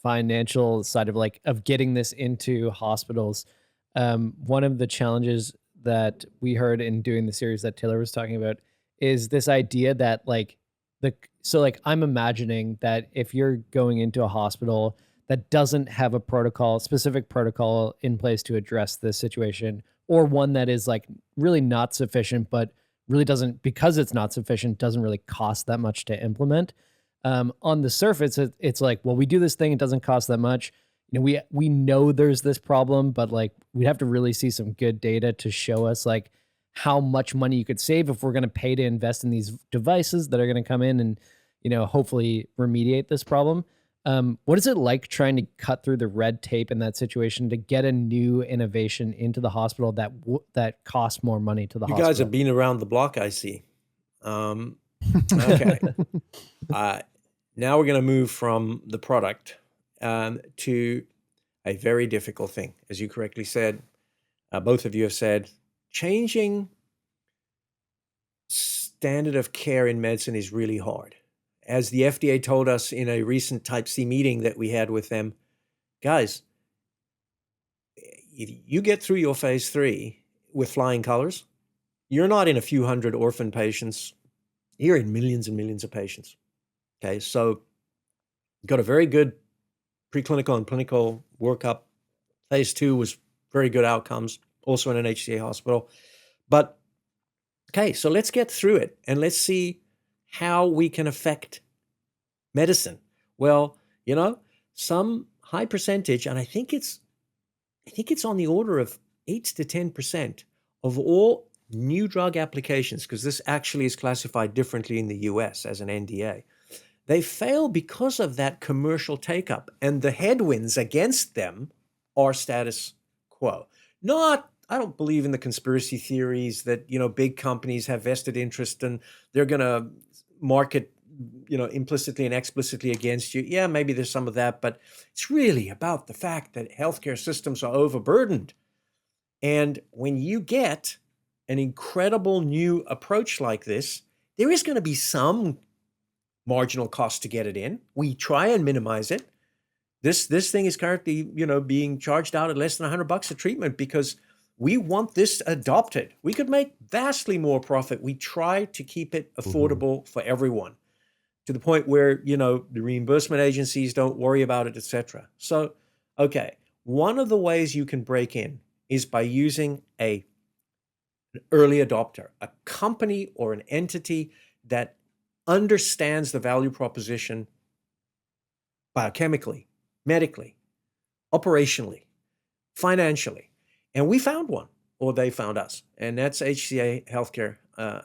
financial side of of getting this into hospitals. One of the challenges that we heard in doing the series that Taylor was talking about is this idea that I'm imagining that if you're going into a hospital that doesn't have a specific protocol in place to address this situation, or one that is like really not sufficient, but really doesn't, because it's not sufficient, doesn't really cost that much to implement. On the surface, it's like, well, we do this thing, it doesn't cost that much. You know, we know there's this problem, but like we have to really see some good data to show us like how much money you could save if we're going to pay to invest in these devices that are going to come in and, you know, hopefully remediate this problem. What is it like trying to cut through the red tape in that situation to get a new innovation into the hospital that costs more money to the hospital? You guys have been around the block, I see. Okay. Now we're going to move from the product to a very difficult thing. As you correctly said, both of you have said, changing standard of care in medicine is really hard. As the FDA told us in a recent Type C meeting that we had with them, guys, if you get through your phase 3 with flying colors, you're not in a few hundred orphan patients, you're in millions and millions of patients. Okay, so got a very good preclinical and clinical workup. Phase 2 was very good outcomes, also in an HCA hospital. But, okay, so let's get through it and let's see how we can affect medicine. Well, you know, some high percentage, and I think it's on the order of 8 to 10% of all new drug applications, because this actually is classified differently in the US as an NDA. They fail because of that commercial take-up, and the headwinds against them are status quo. I don't believe in the conspiracy theories that, you know, big companies have vested interest and they're going to market, you know, implicitly and explicitly against you. Yeah, maybe there's some of that, but it's really about the fact that healthcare systems are overburdened. And when you get an incredible new approach like this, there is going to be some marginal cost to get it in. We try and minimize it. This thing is currently, you know, being charged out at less than $100 a treatment because we want this adopted. We could make vastly more profit. We try to keep it affordable for everyone to the point where, you know, the reimbursement agencies don't worry about it, etc. So, okay, one of the ways you can break in is by using an early adopter, a company or an entity that understands the value proposition biochemically, medically, operationally, financially. And we found one. or they found us, and that's HCA Healthcare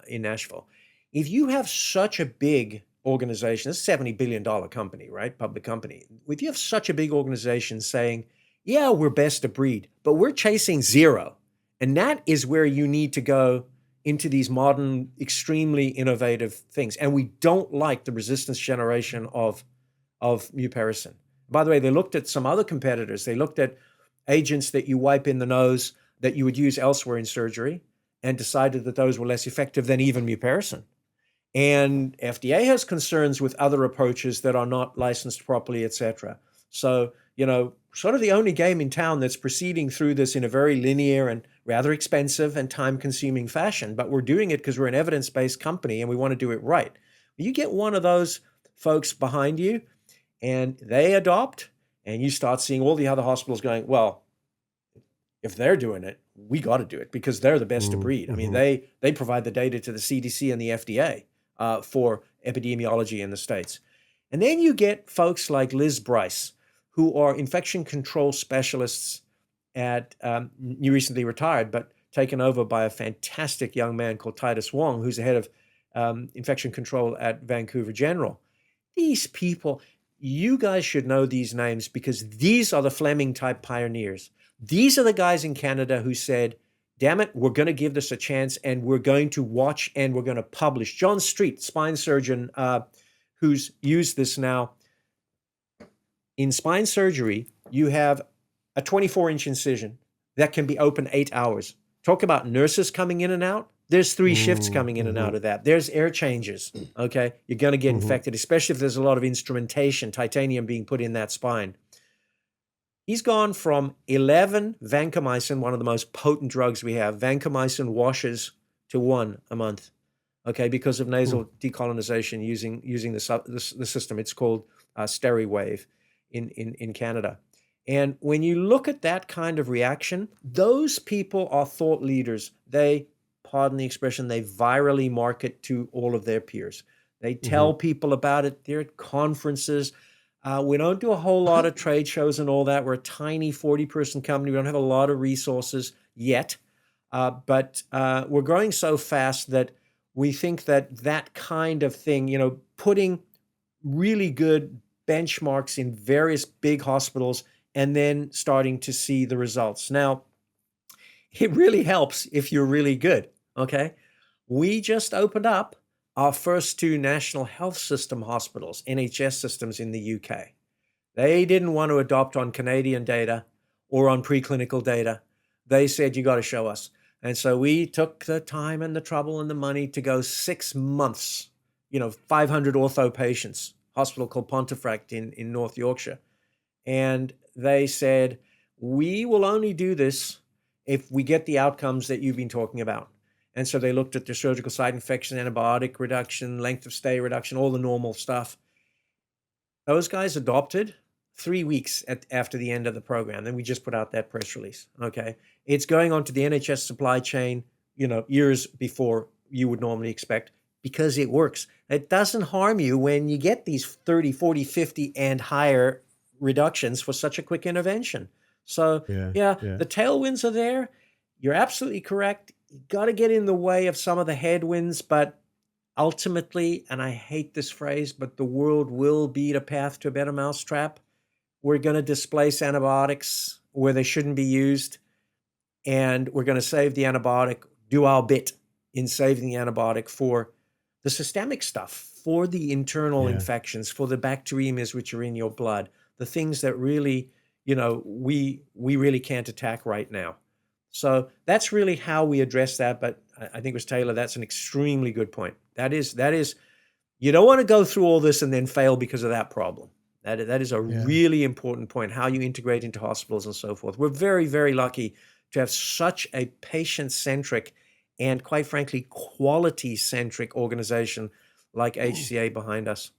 in Nashville. If you have such a big organization, it's a $70 billion company, right? Public company. If you have such a big organization saying, yeah, we're best of breed, but we're chasing zero. And that is where you need to go into these modern, extremely innovative things. And we don't like the resistance generation of mupirocin. By the way, they looked at some other competitors. They looked at agents that you wipe in the nose that you would use elsewhere in surgery and decided that those were less effective than even mupirocin. And FDA has concerns with other approaches that are not licensed properly, et cetera. So, sort of the only game in town that's proceeding through this in a very linear and rather expensive and time-consuming fashion. But we're doing it because we're an evidence-based company and we want to do it right. You get one of those folks behind you and they adopt, and you start seeing all the other hospitals going, well, if they're doing it, we got to do it because they're the best of breed. I mean, they provide the data to the CDC and the FDA for epidemiology in the States. And then you get folks like Liz Bryce, who are infection control specialists at, you recently retired, but taken over by a fantastic young man called Titus Wong, who's the head of infection control at Vancouver General. These people, you guys should know these names because these are the Fleming-type pioneers. These are the guys in Canada who said, damn it, we're going to give this a chance and we're going to watch and we're going to publish. John Street, spine surgeon, who's used this now. In spine surgery, you have a 24-inch incision that can be open 8 hours. Talk about nurses coming in and out. There's 3 shifts coming in and out of that. There's air changes, okay? You're going to get infected, especially if there's a lot of instrumentation, titanium being put in that spine. He's gone from 11 vancomycin, one of the most potent drugs we have, vancomycin washes, to 1 a month, okay, because of nasal decolonization using the system. It's called Steriwave in Canada. And when you look at that kind of reaction, those people are thought leaders. They, pardon the expression, they virally market to all of their peers. They tell people about it. They're at conferences. We don't do a whole lot of trade shows and all that. We're a tiny 40-person company. We don't have a lot of resources yet, but we're growing so fast that we think that kind of thing, putting really good benchmarks in various big hospitals and then starting to see the results. Now, it really helps if you're really good, okay? We just opened up our first 2 national health system hospitals, NHS systems in the UK. They didn't want to adopt on Canadian data or on preclinical data. They said, you got to show us. And so we took the time and the trouble and the money to go 6 months, 500 ortho patients, hospital called Pontefract in North Yorkshire. And they said, we will only do this if we get the outcomes that you've been talking about. And so they looked at their surgical site infection, antibiotic reduction, length of stay reduction, all the normal stuff. Those guys adopted 3 weeks after the end of the program. Then we just put out that press release, okay? It's going on to the NHS supply chain, years before you would normally expect because it works. It doesn't harm you when you get these 30, 40, 50 and higher reductions for such a quick intervention. So the tailwinds are there. You're absolutely correct. You got to get in the way of some of the headwinds, but ultimately, and I hate this phrase, but the world will beat a path to a better mousetrap. We're going to displace antibiotics where they shouldn't be used, and we're going to save the antibiotic, do our bit in saving the antibiotic for the systemic stuff, for the internal infections, for the bacteremias which are in your blood, the things that really, we really can't attack right now. So that's really how we address that. But I think it was Taylor, that's an extremely good point. That is, you don't want to go through all this and then fail because of that problem. That is a really important point, how you integrate into hospitals and so forth. We're very, very lucky to have such a patient-centric and, quite frankly, quality-centric organization like HCA behind us.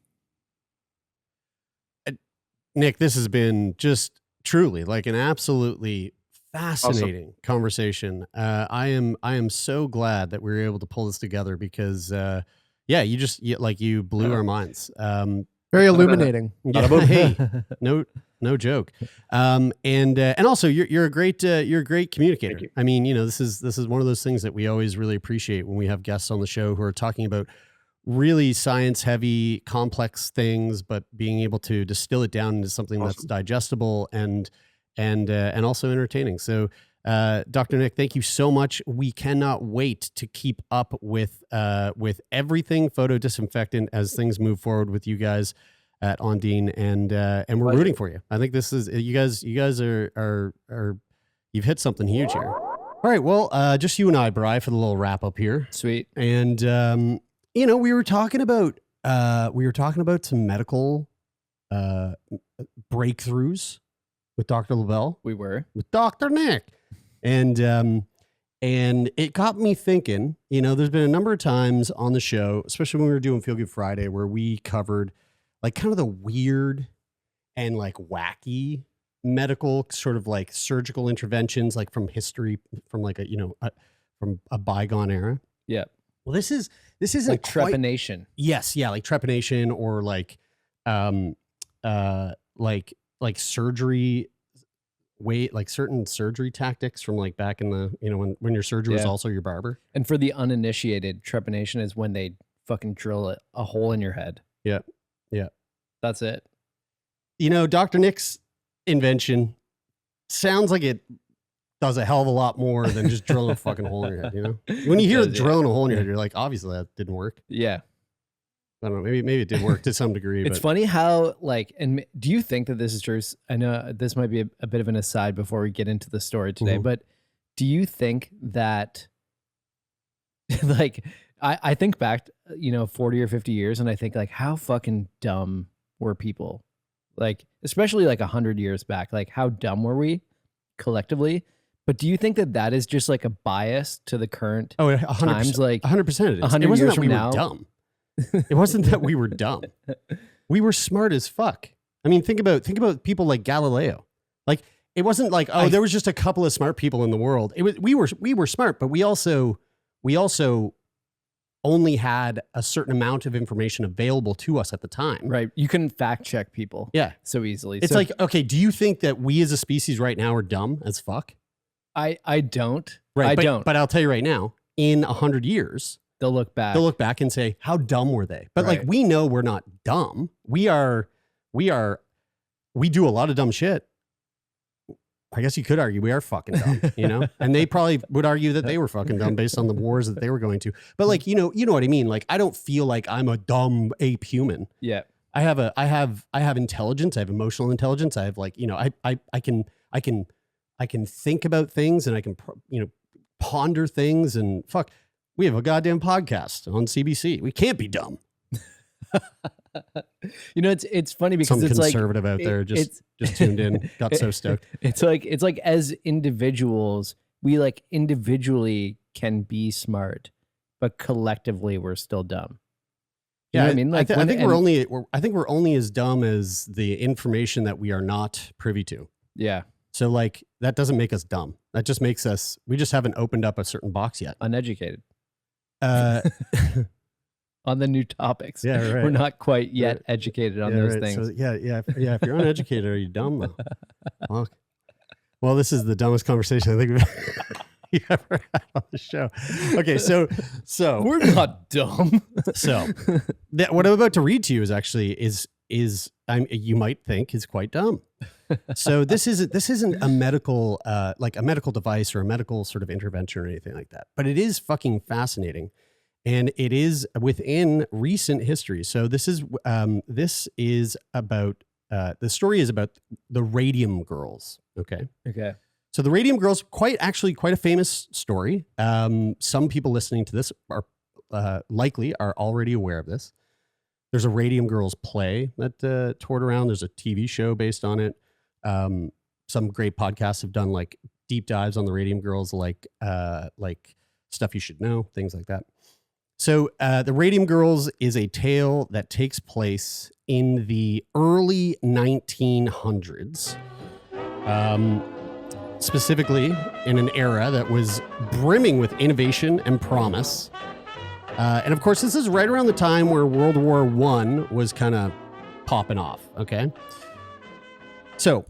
Nick, this has been just truly like an absolutely fascinating conversation. I am so glad that we were able to pull this together because, you blew our minds. Very illuminating. Hey, No joke. And also you're a great communicator. Thank you. I mean, this is one of those things that we always really appreciate when we have guests on the show who are talking about really science heavy, complex things, but being able to distill it down into something that's digestible and also entertaining. So, Dr. Nick, thank you so much. We cannot wait to keep up with everything photodisinfectant as things move forward with you guys at Ondine, and we're rooting for you. I think this is you guys are you've hit something huge here. All right, well, just you and I, Bri, for the little wrap up here. Sweet. And we were talking about some medical breakthroughs with Dr. Lobel. We were With Dr. Nick. And it got me thinking, there's been a number of times on the show, especially when we were doing Feel Good Friday, where we covered like kind of the weird and like wacky medical sort of like surgical interventions, like from history, from like from a bygone era. Yeah. Well, this isn't like quite, trepanation. Yes, yeah, like trepanation or like surgery like certain surgery tactics from like back in the when your surgeon was also your barber. And for the uninitiated, trepanation is when they fucking drill a hole in your head. Yeah. Yeah. That's it. Dr. Nick's invention sounds like it does a hell of a lot more than just drilling a fucking hole in your head, When you hear drilling a hole in your head, you're like, obviously that didn't work. Yeah. I don't know. Maybe it did work to some degree. It's funny how and do you think that this is true? I know this might be a bit of an aside before we get into the story today, but do you think that like, I think back, 40 or 50 years and I think like how fucking dumb were people? Like, especially like 100 years back, like how dumb were we collectively? But do you think that is just like a bias to the current 100%, times? Like 100% it is. 100 it wasn't years that from we now, were dumb. It wasn't that we were dumb. We were smart as fuck. I mean, think about people like Galileo. Like, it wasn't like, there was just a couple of smart people in the world. It was we were smart, but we also only had a certain amount of information available to us at the time. right? You can fact check people, Yeah. so easily. It's So like, okay, do you think that we as a species right now are dumb as fuck? I don't. Right. I don't. But I'll tell you right now, in 100 years, They'll look back. they'll look back and say, how dumb were they? But like, Right. we know we're not dumb. We do a lot of dumb shit. I guess you could argue we are fucking dumb, and they probably would argue that they were fucking dumb based on the wars that they were going to. But like, you know what I mean? Like, I don't feel like I'm a dumb ape human. Yeah. I have intelligence. I have emotional intelligence. I have like, I can think about things and I can, ponder things and fuck. We have a goddamn podcast on CBC. We can't be dumb. It's funny because Some it's like conservative out there just tuned in, got so stoked. It's like as individuals, we like individually can be smart, but collectively we're still dumb. You know what I mean? Like I think we're only as dumb as the information that we are not privy to. Yeah. So like that doesn't make us dumb. That just makes us. We just haven't opened up a certain box yet. Uneducated. On the new topics. Yeah, right. We're not quite yet educated on those things. So, yeah. If you're uneducated, are you dumb though? Fuck. Well, this is the dumbest conversation I think we've ever had on the show. Okay, so we're not dumb. So what I'm about to read to you you might think is quite dumb. So this isn't a medical like a medical device or a medical sort of intervention or anything like that, but it is fucking fascinating. And it is within recent history. So this is about the story is about the Radium Girls. Okay. So the Radium Girls, quite a famous story. Some people listening to this are likely are already aware of this. There's a Radium Girls play that toured around. There's a TV show based on it. Some great podcasts have done like deep dives on the Radium Girls, like Stuff You Should Know, things like that. So the Radium Girls is a tale that takes place in the early 1900s, specifically in an era that was brimming with innovation and promise. And of course, this is right around the time where World War I was kind of popping off, okay? So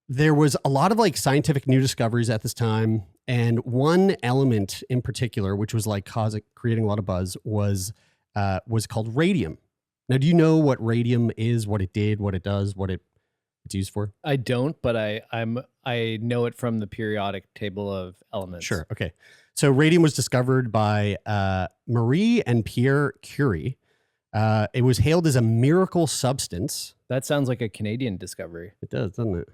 there was a lot of like scientific new discoveries at this time. And one element in particular, which was like creating a lot of buzz, was called radium. Now, do you know what radium is, what it did, what it does, what it's used for? I don't, but I know it from the periodic table of elements. Sure. Okay. So radium was discovered by Marie and Pierre Curie. It was hailed as a miracle substance. That sounds like a Canadian discovery. It does, doesn't it?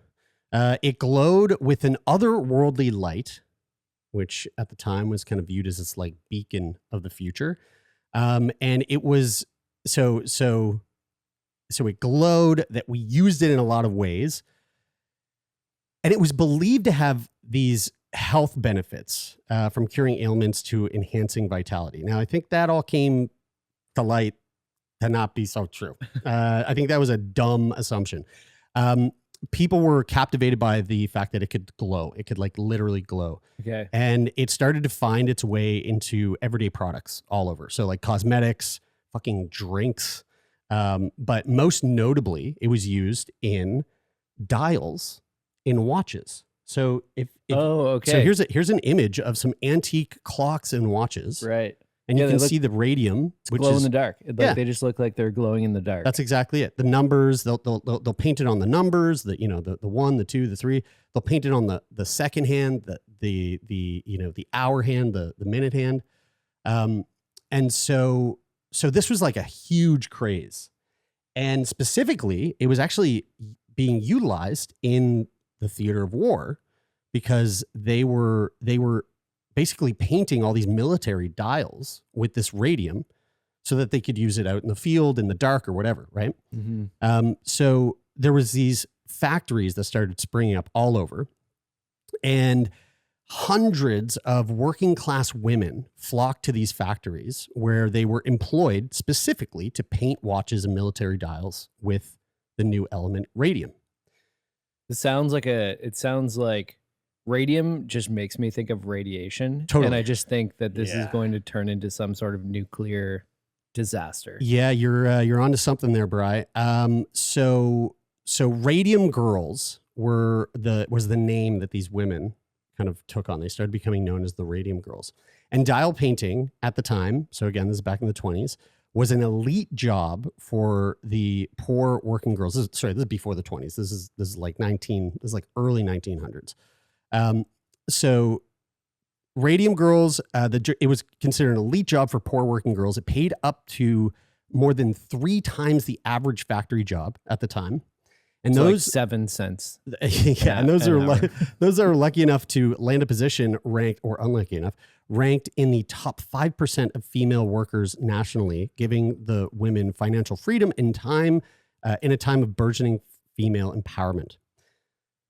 It glowed with an otherworldly light, which at the time was kind of viewed as this like beacon of the future. And it was so it glowed, that we used it in a lot of ways. And it was believed to have these health benefits, from curing ailments to enhancing vitality. Now, I think that all came to light to not be so true. I think that was a dumb assumption. People were captivated by the fact that it could glow. It could like literally glow. Okay. And it started to find its way into everyday products all over. So like cosmetics, fucking drinks. But most notably, it was used in dials in watches. So okay. So here's an image of some antique clocks and watches. Right. And you can see the radium, which glow is in the dark. Like, they just look like they're glowing in the dark. That's exactly it. The numbers, they'll paint it on the numbers, the 1, the 2, the 3. They'll paint it on the second hand, the hour hand, the minute hand. And so this was like a huge craze. And specifically, it was actually being utilized in the theater of war, because they were basically painting all these military dials with this radium so that they could use it out in the field, in the dark or whatever, right? Mm-hmm. So there was these factories that started springing up all over, and hundreds of working class women flocked to these factories where they were employed specifically to paint watches and military dials with the new element radium. It sounds like radium just makes me think of radiation. Totally. And I just think that this is going to turn into some sort of nuclear disaster. Yeah, you're onto something there, Bri. So radium girls was the name that these women kind of took on. They started becoming known as the radium girls. And dial painting at the time, so again, this is back in the 20s, was an elite job for the poor working girls. This is before the 20s. This is like early 1900s. So radium girls, it was considered an elite job for poor working girls. It paid up to more than 3 times the average factory job at the time. And so those like 7 cents. Yeah, and those are lucky enough to land a position ranked, or unlucky enough, ranked in the top 5% of female workers nationally, giving the women financial freedom in a time of burgeoning female empowerment.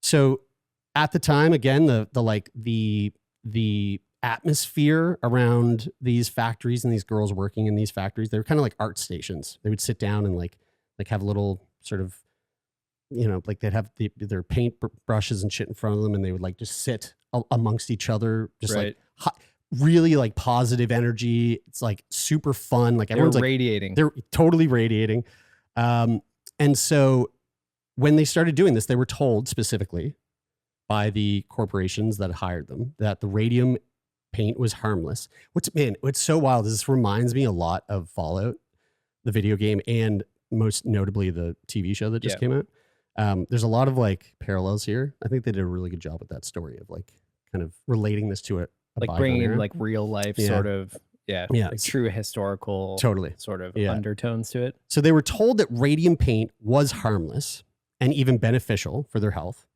So at the time, again, the atmosphere around these factories and these girls working in these factories, they were kind of like art stations. They would sit down and like have a little sort of, like they'd have their paint brushes and shit in front of them, and they would like just sit amongst each other, just right. like really like positive energy. It's like super fun. Like everyone's radiating. They're totally radiating. And so when they started doing this, they were told specifically by the corporations that hired them that the radium paint was harmless. What's so wild is this reminds me a lot of Fallout, the video game, and most notably the TV show that just came out. There's a lot of like parallels here. I think they did a really good job with that story of like kind of relating this to a like bringing in like real life sort of, like true historical sort of undertones to it. So they were told that radium paint was harmless and even beneficial for their health.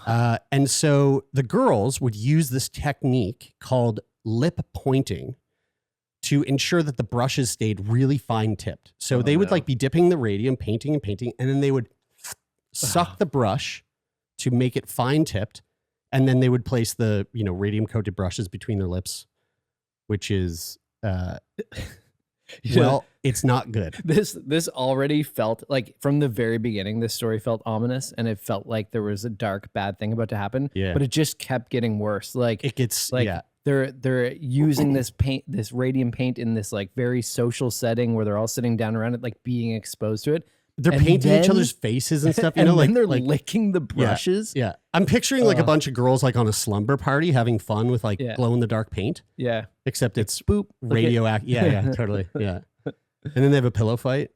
And so the girls would use this technique called lip pointing to ensure that the brushes stayed really fine tipped. So they would like be dipping the radium, painting, and then they would suck the brush to make it fine tipped, and then they would place the radium coated brushes between their lips, which is well, it's not good. This already felt like from the very beginning, this story felt ominous, and it felt like there was a dark bad thing about to happen. Yeah, but it just kept getting worse. Like it gets like they're using this radium paint in this like very social setting where they're all sitting down around it, like being exposed to it. They're And painting each then- other's faces and stuff. You and know, then like they're like licking the brushes. yeah. I'm picturing like a bunch of girls like on a slumber party having fun with like Yeah. glow in the dark paint, Yeah. except it's Boop. look at- radioactive. Yeah, totally. Yeah. And then they have a pillow fight.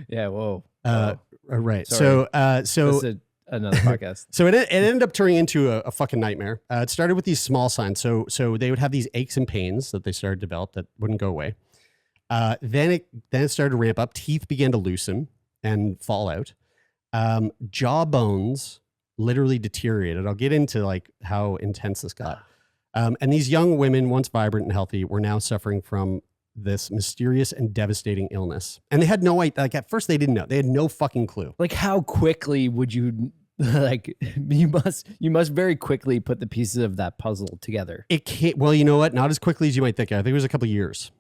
Yeah. Whoa. Right. Sorry. So This is another podcast. So it ended up turning into a fucking nightmare. It started with these small signs. So they would have these aches and pains that they started to develop that wouldn't go away. Then it started to ramp up. Teeth began to loosen and fall out. Jaw bones literally deteriorated. I'll get into like how intense this got. And these young women, once vibrant and healthy, were now suffering from this mysterious and devastating illness. And they had no idea. Like at first they didn't know. They had no fucking clue. Like, how quickly would you like? You must very quickly put the pieces of that puzzle together. It can't. Well, you know what? Not as quickly as you might think. I think it was a couple of years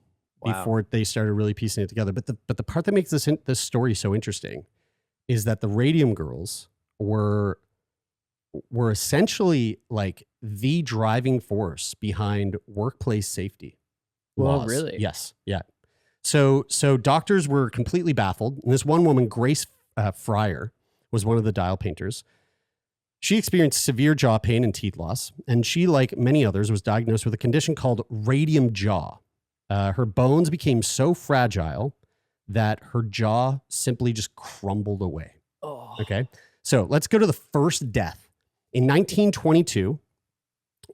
before they started really piecing it together. But the part that makes this story so interesting is that the Radium Girls were essentially like the driving force behind workplace safety Well, laws. really? Yes. Yeah. So doctors were completely baffled. And this one woman, Grace Fryer, was one of the dial painters. She experienced severe jaw pain and teeth loss. And she, like many others, was diagnosed with a condition called radium jaw. Her bones became so fragile that her jaw simply just crumbled away. Oh. Okay. So let's go to the first death. In 1922,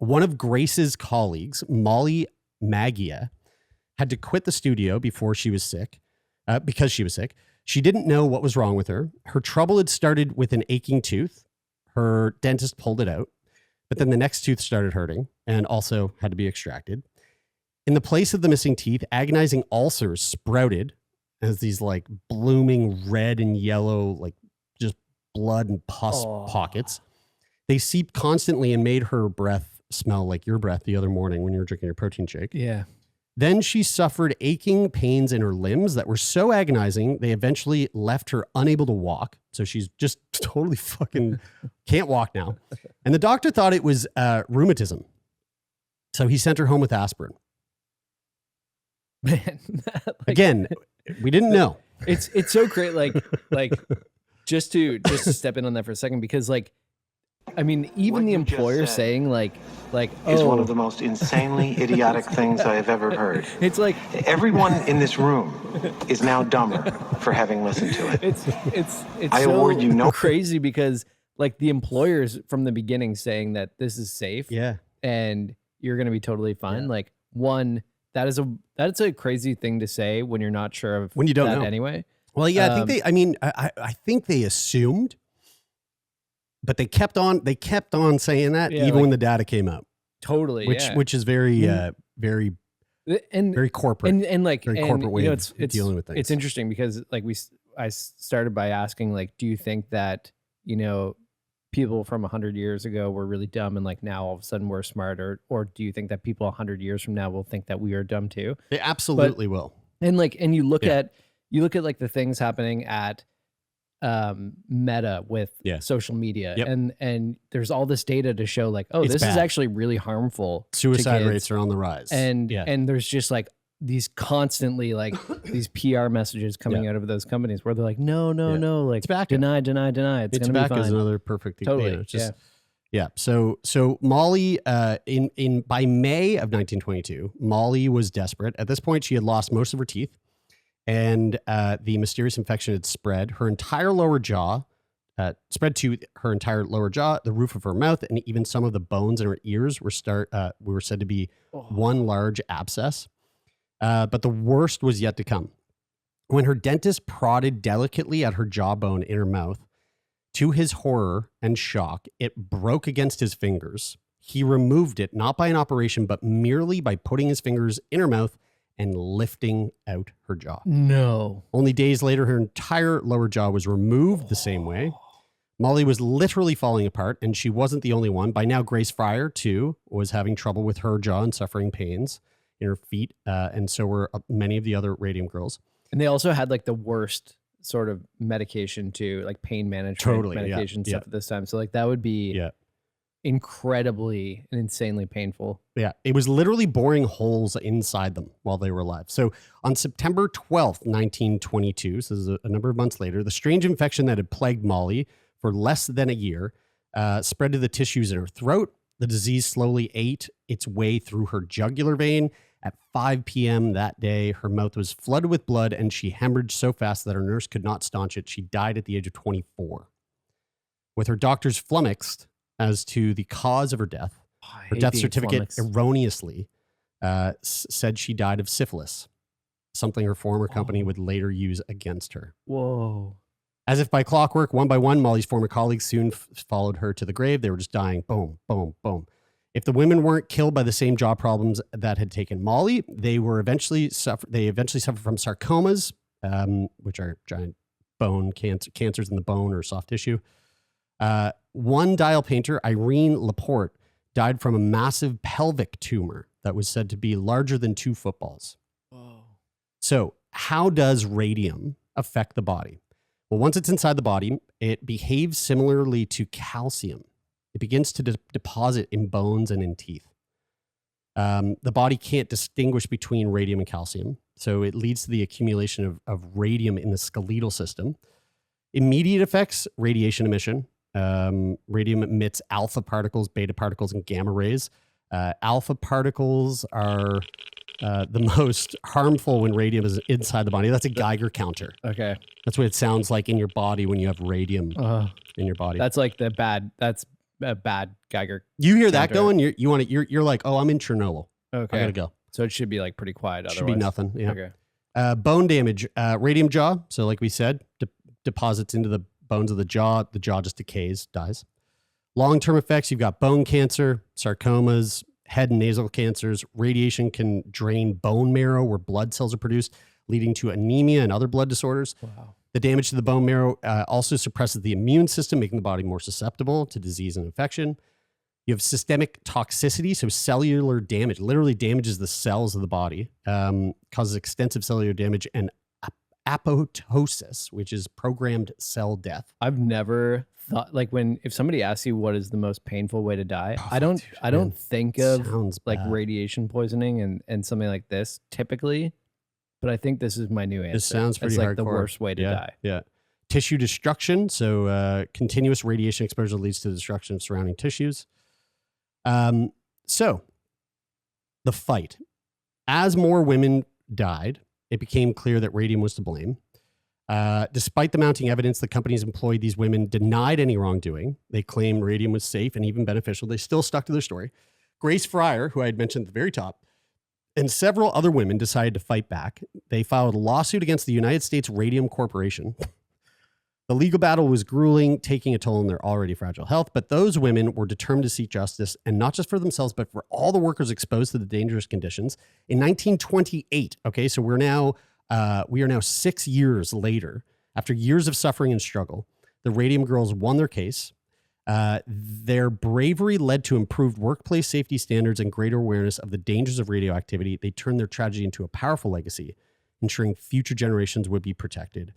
one of Grace's colleagues, Molly Maggia, had to quit the studio before she was sick, because she was sick. She didn't know what was wrong with her. Her trouble had started with an aching tooth. Her dentist pulled it out, but then the next tooth started hurting and also had to be extracted. In the place of the missing teeth, agonizing ulcers sprouted as these like blooming red and yellow, like just blood and pus pockets. They seeped constantly and made her breath smell like your breath the other morning when you were drinking your protein shake. Yeah. Then she suffered aching pains in her limbs that were so agonizing, they eventually left her unable to walk. So she's just totally fucking can't walk now. And the doctor thought it was rheumatism. So he sent her home with aspirin. Man. Like, Again, we didn't know. it's so great. Like just to step in on that for a second, because like, I mean, even What the you just employer said saying like, is one oh, of the most insanely idiotic things I have ever heard. it's like, Everyone in this room is now dumber for having listened to it. it's I so award you no- crazy because like the employers from the beginning saying that this is safe Yeah. and you're going to be totally fine. Yeah. Like that's a crazy thing to say when you're not sure of When you don't that know. anyway. Well, yeah, I think they assumed, but they kept on saying that Yeah, even like- when the data came out, Totally. which is very, very, and very corporate. and like very and, corporate way you know, of dealing with things. It's interesting because like I started by asking like, do you think that, you know, people from 100 years ago were really dumb and like now all of a sudden we're smart, or do you think that people 100 years from now will think that we are dumb too? They absolutely will. And like, and you look Yeah. at like the things happening at Meta with Yeah. social media, Yep. and there's all this data to show like, oh, It's this is bad. actually really harmful. to Suicide kids. rates are on the rise. and yeah. and there's just like these constantly like these PR messages coming out of those companies where they're like, no, Yeah. like Tobacco. deny, it's gonna be tobacco is fine. another perfect Totally, it's just, yeah. So Molly, in by May of 1922, Molly was desperate. At this point, she had lost most of her teeth, and the mysterious infection had spread. Her entire lower jaw spread to her entire lower jaw, the roof of her mouth, and even some of the bones in her ears were said to be one large abscess. But the worst was yet to come. When her dentist prodded delicately at her jawbone in her mouth, to his horror and shock, it broke against his fingers. He removed it, not by an operation, but merely by putting his fingers in her mouth and lifting out her jaw. No. Only days later, her entire lower jaw was removed the same way. Molly was literally falling apart, and she wasn't the only one. By now, Grace Fryer, too, was having trouble with her jaw and suffering pains in her feet, and so were many of the other Radium Girls. And they also had like the worst sort of medication too, like pain management Totally, yeah, medication stuff yeah. at this time. So like that would be Yeah. incredibly and insanely painful. Yeah, it was literally boring holes inside them while they were alive. So on September 12th, 1922, so this is a number of months later, the strange infection that had plagued Molly for less than a year spread to the tissues in her throat. The disease slowly ate its way through her jugular vein. At 5 p.m. that day, her mouth was flooded with blood and she hemorrhaged so fast that her nurse could not staunch it. She died at the age of 24. With her doctors flummoxed as to the cause of her death, her death certificate erroneously said she died of syphilis, something her former company would later use against her. Whoa. As if by clockwork, one by one, Molly's former colleagues soon followed her to the grave. They were just dying. Boom, boom, boom. If the women weren't killed by the same jaw problems that had taken Molly, they eventually suffered from sarcomas, which are giant bone cancers in the bone or soft tissue. One dial painter, Irene Laporte, died from a massive pelvic tumor that was said to be larger than 2 footballs. Whoa. So how does radium affect the body? Well, once it's inside the body, it behaves similarly to calcium. It begins to deposit in bones and in teeth. The body can't distinguish between radium and calcium, so it leads to the accumulation of radium in the skeletal system. Immediate effects, radiation emission. Radium emits alpha particles, beta particles, and gamma rays. Alpha particles are the most harmful when radium is inside the body. That's a Geiger counter. Okay. That's what it sounds like in your body when you have radium in your body. That's like that's a bad Geiger. You hear counter. that going? You're like, oh, I'm in Chernobyl. Okay. I gotta go. So it should be like pretty quiet. Otherwise. Should be nothing. Yeah. Okay. Bone damage, radium jaw. So like we said, deposits into the bones of the jaw. The jaw just decays, dies. Long-term effects, you've got bone cancer, sarcomas, head and nasal cancers. Radiation can drain bone marrow where blood cells are produced, leading to anemia and other blood disorders. Wow. The damage to the bone marrow also suppresses the immune system, making the body more susceptible to disease and infection. You have systemic toxicity, so cellular damage, literally damages the cells of the body, causes extensive cellular damage, and apoptosis, which is programmed cell death. I've never thought, like, if somebody asks you what is the most painful way to die, I don't think of like radiation poisoning and something like this typically, but I think this is my new answer. This sounds pretty it's like hardcore. The worst way to die. Yeah. Tissue destruction. So continuous radiation exposure leads to the destruction of surrounding tissues. So the fight. As more women died, it became clear that radium was to blame. Despite the mounting evidence, the companies employed these women denied any wrongdoing. They claimed radium was safe and even beneficial. They still stuck to their story. Grace Fryer, who I had mentioned at the very top, and several other women decided to fight back. They filed a lawsuit against the United States Radium Corporation. The legal battle was grueling, taking a toll on their already fragile health, but those women were determined to seek justice, and not just for themselves, but for all the workers exposed to the dangerous conditions. In 1928, okay, so we are now 6 years later, after years of suffering and struggle, the Radium Girls won their case. Their bravery led to improved workplace safety standards and greater awareness of the dangers of radioactivity. They turned their tragedy into a powerful legacy, ensuring future generations would be protected.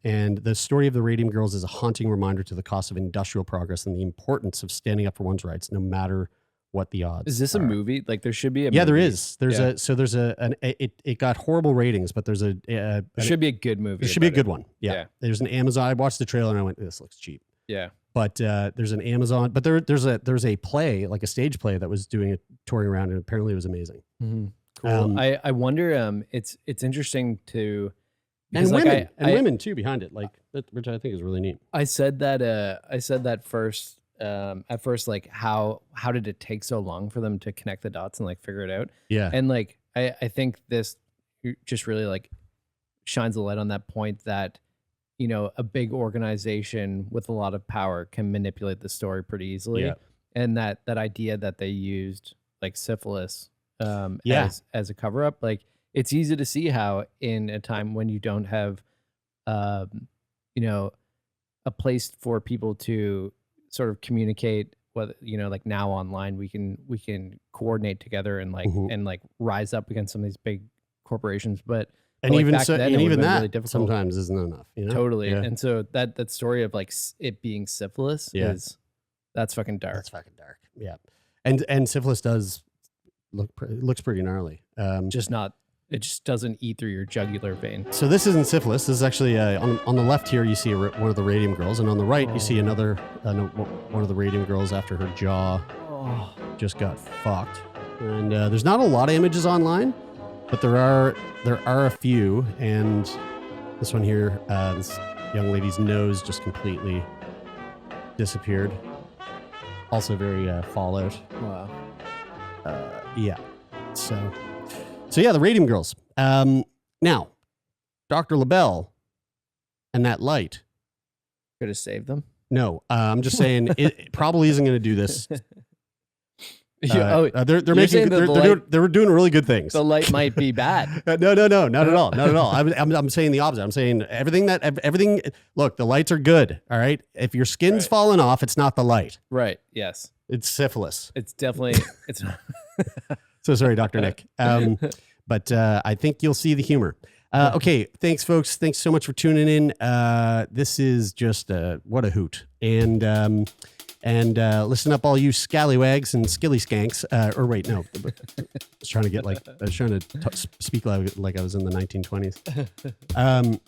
And the story of the Radium Girls is a haunting reminder to the cost of industrial progress and the importance of standing up for one's rights, no matter what the odds. Is this are. a movie? Like there should be a movie. There is. It got horrible ratings, but there's there should be a good movie. It should be a good one. Yeah. There's an Amazon. I watched the trailer and I went, this looks cheap. Yeah. But there's an Amazon, but there's a play, like a stage play that was doing it, touring around, and apparently it was amazing. Mm-hmm. Cool. I wonder. It's interesting to. And women, women too behind it, like that, which I think is really neat. I said that first. At first, like how did it take so long for them to connect the dots and like figure it out? Yeah. And like I think this just really like shines a light on that point that, you know, a big organization with a lot of power can manipulate the story pretty easily. Yeah. And that idea that they used like syphilis as a cover up, like it's easy to see how in a time when you don't have, you know, a place for people to sort of communicate, whether, you know, like now online, we can coordinate together and like, and like rise up against some of these big corporations. But and like even back so, then, and even that really difficult. sometimes isn't enough, you know? Totally. Yeah. And so that story of like it being syphilis that's fucking dark. That's fucking dark. Yeah. And syphilis does looks pretty gnarly. It just doesn't eat through your jugular vein. So this isn't syphilis. This is actually on the left here. You see one of the radium girls, and on the right you see another one of the radium girls after her jaw just got fucked. And there's not a lot of images online, but there are a few. And this one here, this young lady's nose just completely disappeared. Also very Fallout. Wow. Yeah. So yeah, the radium girls. Now, Dr. Loebel and that light. Could have saved them. No, I'm just saying it probably isn't going to do this. They're doing really good things. The light might be bad. No, not at all. Not at all. I'm saying the opposite. I'm saying everything. Look, the lights are good. All right. If your skin's falling off, it's not the light. Right. Yes. It's syphilis. It's definitely. It's. So sorry, Dr. Nick. But I think you'll see the humor. Okay. Thanks, folks. Thanks so much for tuning in. This is just what a hoot. And listen up, all you scallywags and skilly skanks. Or wait, no. I was trying to speak like I was in the 1920s.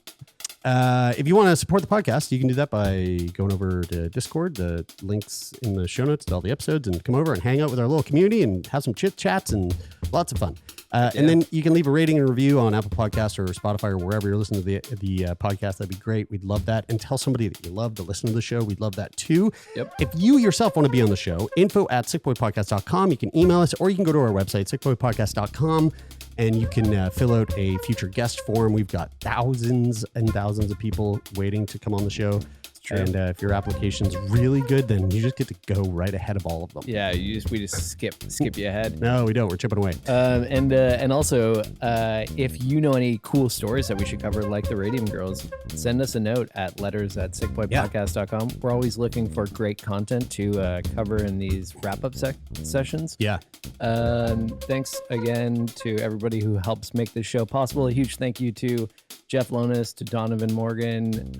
If you want to support the podcast, you can do that by going over to Discord. The links in the show notes to all the episodes, and come over and hang out with our little community and have some chit chats and lots of fun. And then you can leave a rating and review on Apple Podcasts or Spotify or wherever you're listening to the podcast. That'd be great. We'd love that. And tell somebody that you love to listen to the show. We'd love that too. Yep. If you yourself want to be on the show, info@sickboypodcast.com. You can email us, or you can go to our website, sickboypodcast.com, and you can fill out a future guest form. We've got thousands and thousands of people waiting to come on the show. True. And if your application's really good, then you just get to go right ahead of all of them. Yeah, we just skip you ahead. No, we don't. We're chipping away. And also, if you know any cool stories that we should cover, like the Radium Girls, send us a note at letters@sickboypodcast.com. We're always looking for great content to cover in these wrap-up sessions. Yeah. Thanks again to everybody who helps make this show possible. A huge thank you to Jeff Lonis, to Donovan Morgan.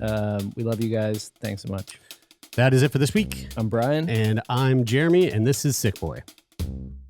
We love you guys. Thanks so much. That is it for this week. I'm Brian. And I'm Jeremy, and this is Sick Boy.